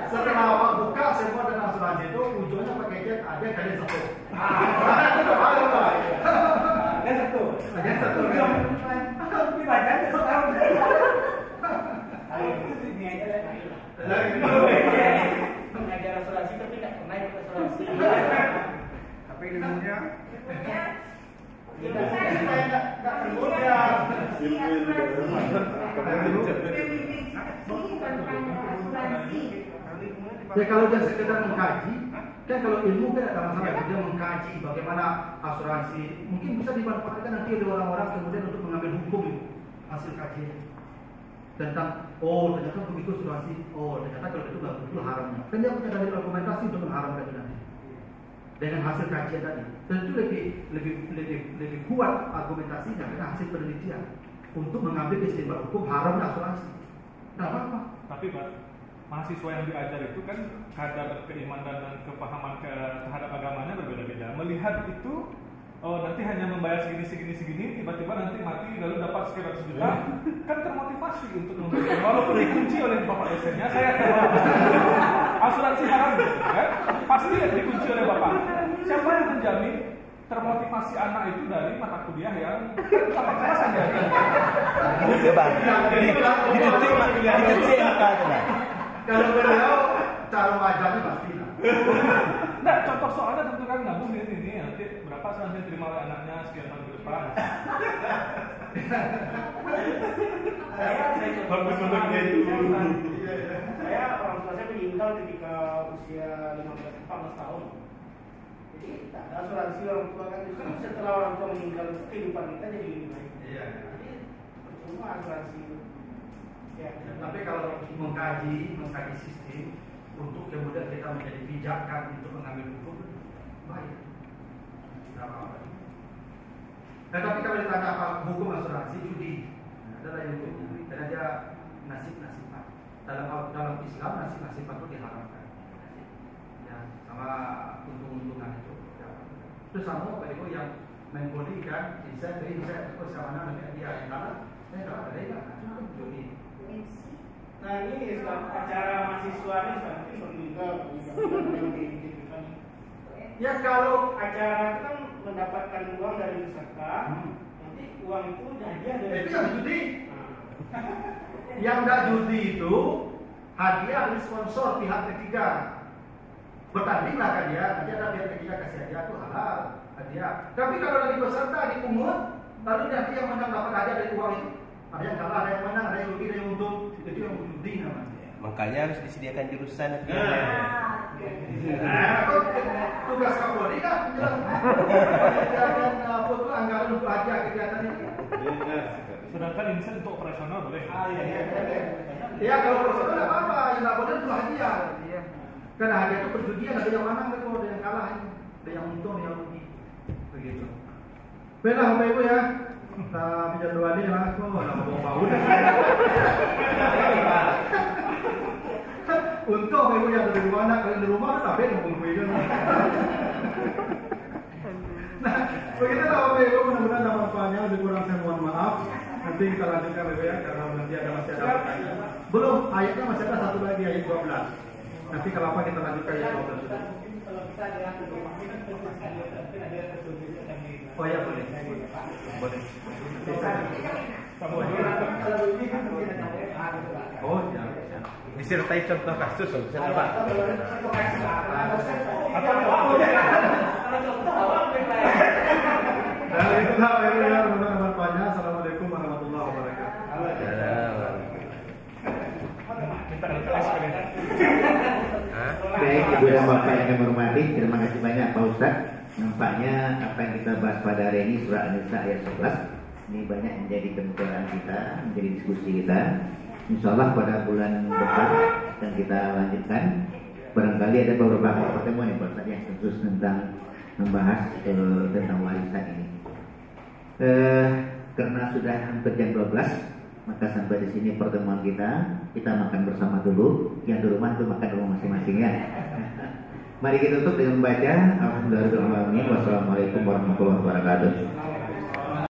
setelah awak buka semua tentang asuransi itu ujungnya pakai jet ada kalian satu. Ada satu. Mengajar asuransi tapi tidak pernah ikut asuransi. Tapi ilmunya kita tidak tergoda. Ya kalau dia sekedar mengkaji, kan kalau ilmu kan ada masalah dia mengkaji bagaimana asuransi mungkin bisa dimanfaatkan nanti oleh orang-orang kemudian untuk mengambil hukum hasil kajian tentang ternyata begitu asuransi, ternyata kalau itu nggak betul haramnya. Kan dia punya dalil argumentasi untuk mengharamkan itu nanti dengan hasil kajian tadi. Tentu lebih kuat argumentasinya karena hasil penelitian untuk mengambil istimbat hukum haramnya asuransi. Nah apa? Tapi Pak, mahasiswa yang diajar itu kan kadar keimanan dan kepahaman terhadap agamanya berbeda-beda. Melihat itu, nanti hanya membayar segini, tiba-tiba nanti mati lalu dapat sekitar 1 juta, kan termotivasi untuk membeli. Walaupun dikunci oleh bapak dosennya, saya asuransi haram, kan? Pasti dikunci oleh bapak. Siapa yang menjamin termotivasi anak itu dari mata kuliah yang pas-pasan ya? Ya bang, diketik muka tu lah. Kalau beliau cara wajarnya pasti lah. Nah, contoh soalnya tentu kan nabung ini nanti berapa sih nanti terima oleh anaknya sekian tahun ke depan. Bagus untuk dia itu. Saya orang tua saya meninggal ketika usia 14 tahun. Jadi tak ada asuransi orang tua kan. Justru setelah orang tua meninggal itu kehidupan kita jadi lebih baik. Iya. Jadi percuma asuransi. Ya. Tapi kalau mengkaji sistem untuk kemudian kita menjadi bijakan untuk mengambil hukum, baik. Tidak apa-apa. Nah, tapi kalau ditanya apa hukum asuransi judi, adalah yang hukumnya. Karena dia nasib-nasiban. Dalam Islam nasib-nasiban itu diharamkan. Ya, sama untung-untungan itu. Ya. Itu sama apa itu yang menggoli kan, bisa sama nama dia yang kalah, saya kalah ada yang cuma judi. Nah ini acara mahasiswa ini nanti meninggal. Ya kalau acara kan mendapatkan uang dari peserta, nanti uang itu hadiah dari. Itu yang judi. Yang tidak judi itu hadiah dari sponsor pihak ketiga. Bertandinglah kan dia, nanti ada pihak ketiga kasih hadiah itu halal hadiah. Tapi kalau dari peserta dipungut, lalu nanti yang menang dapat hadiah dari uang itu. Ada yang kalah, ada yang menang, ada yang rugi, ada yang untung. Itu yang judi namanya. Makanya harus disediakan jurusan nanti. Tugas Kapolri kan apa tuh anggaran untuk hadiah kegiatan ini. Sedangkan ini untuk operasional boleh. Ya kalau operasional tidak apa-apa, yang tidak boleh itu hadiah. Karena hadiah itu perjudian, ada yang menang, ada yang kalah, ada yang untung, yang rugi. Begitu. Baiklah Bapak Ibu ya. Kita pinjam doa ini lah, aku mau bau. Untung Ibu yang dari rumah, kalau di rumah sampai ngomong begitu. Nah, begitulah Bapak Ibu, mudah-mudahan ada manfaatnya. Lebih kurang saya mohon maaf. Nanti kita lanjutkan Bapak ya, karena nanti masih ada pertanyaan. Belum, ayatnya masih ada satu lagi, ayat 12. Nanti kalau apa kita lanjutkan ayat 12 sudah. Oh ya boleh. Boleh. Oh ya. Disertai contoh kasus, misalnya Pak. Nah, itulah yang bermanfaatnya. Assalamualaikum warahmatullahi wabarakatuh. Baik, Ibu dan Bapak yang kami hormati, terima kasih banyak Pak Ustadz. Nampaknya apa yang kita bahas pada hari ini surah An-Nisa ayat 11 ini banyak menjadi pembicaraan kita, menjadi diskusi kita. Insya Allah pada bulan depan akan kita lanjutkan. Barangkali ada beberapa pertemuan yang Pak yang khusus tentang membahas tentang warisan ini. Karena sudah hampir jam 12, maka sampai di sini pertemuan kita. Kita makan bersama dulu. Yang di rumah itu makan rumah masing-masing ya. Mari kita tutup dengan membaca Alhamdulillahirobbilalamin. Wassalamualaikum warahmatullahi wabarakatuh.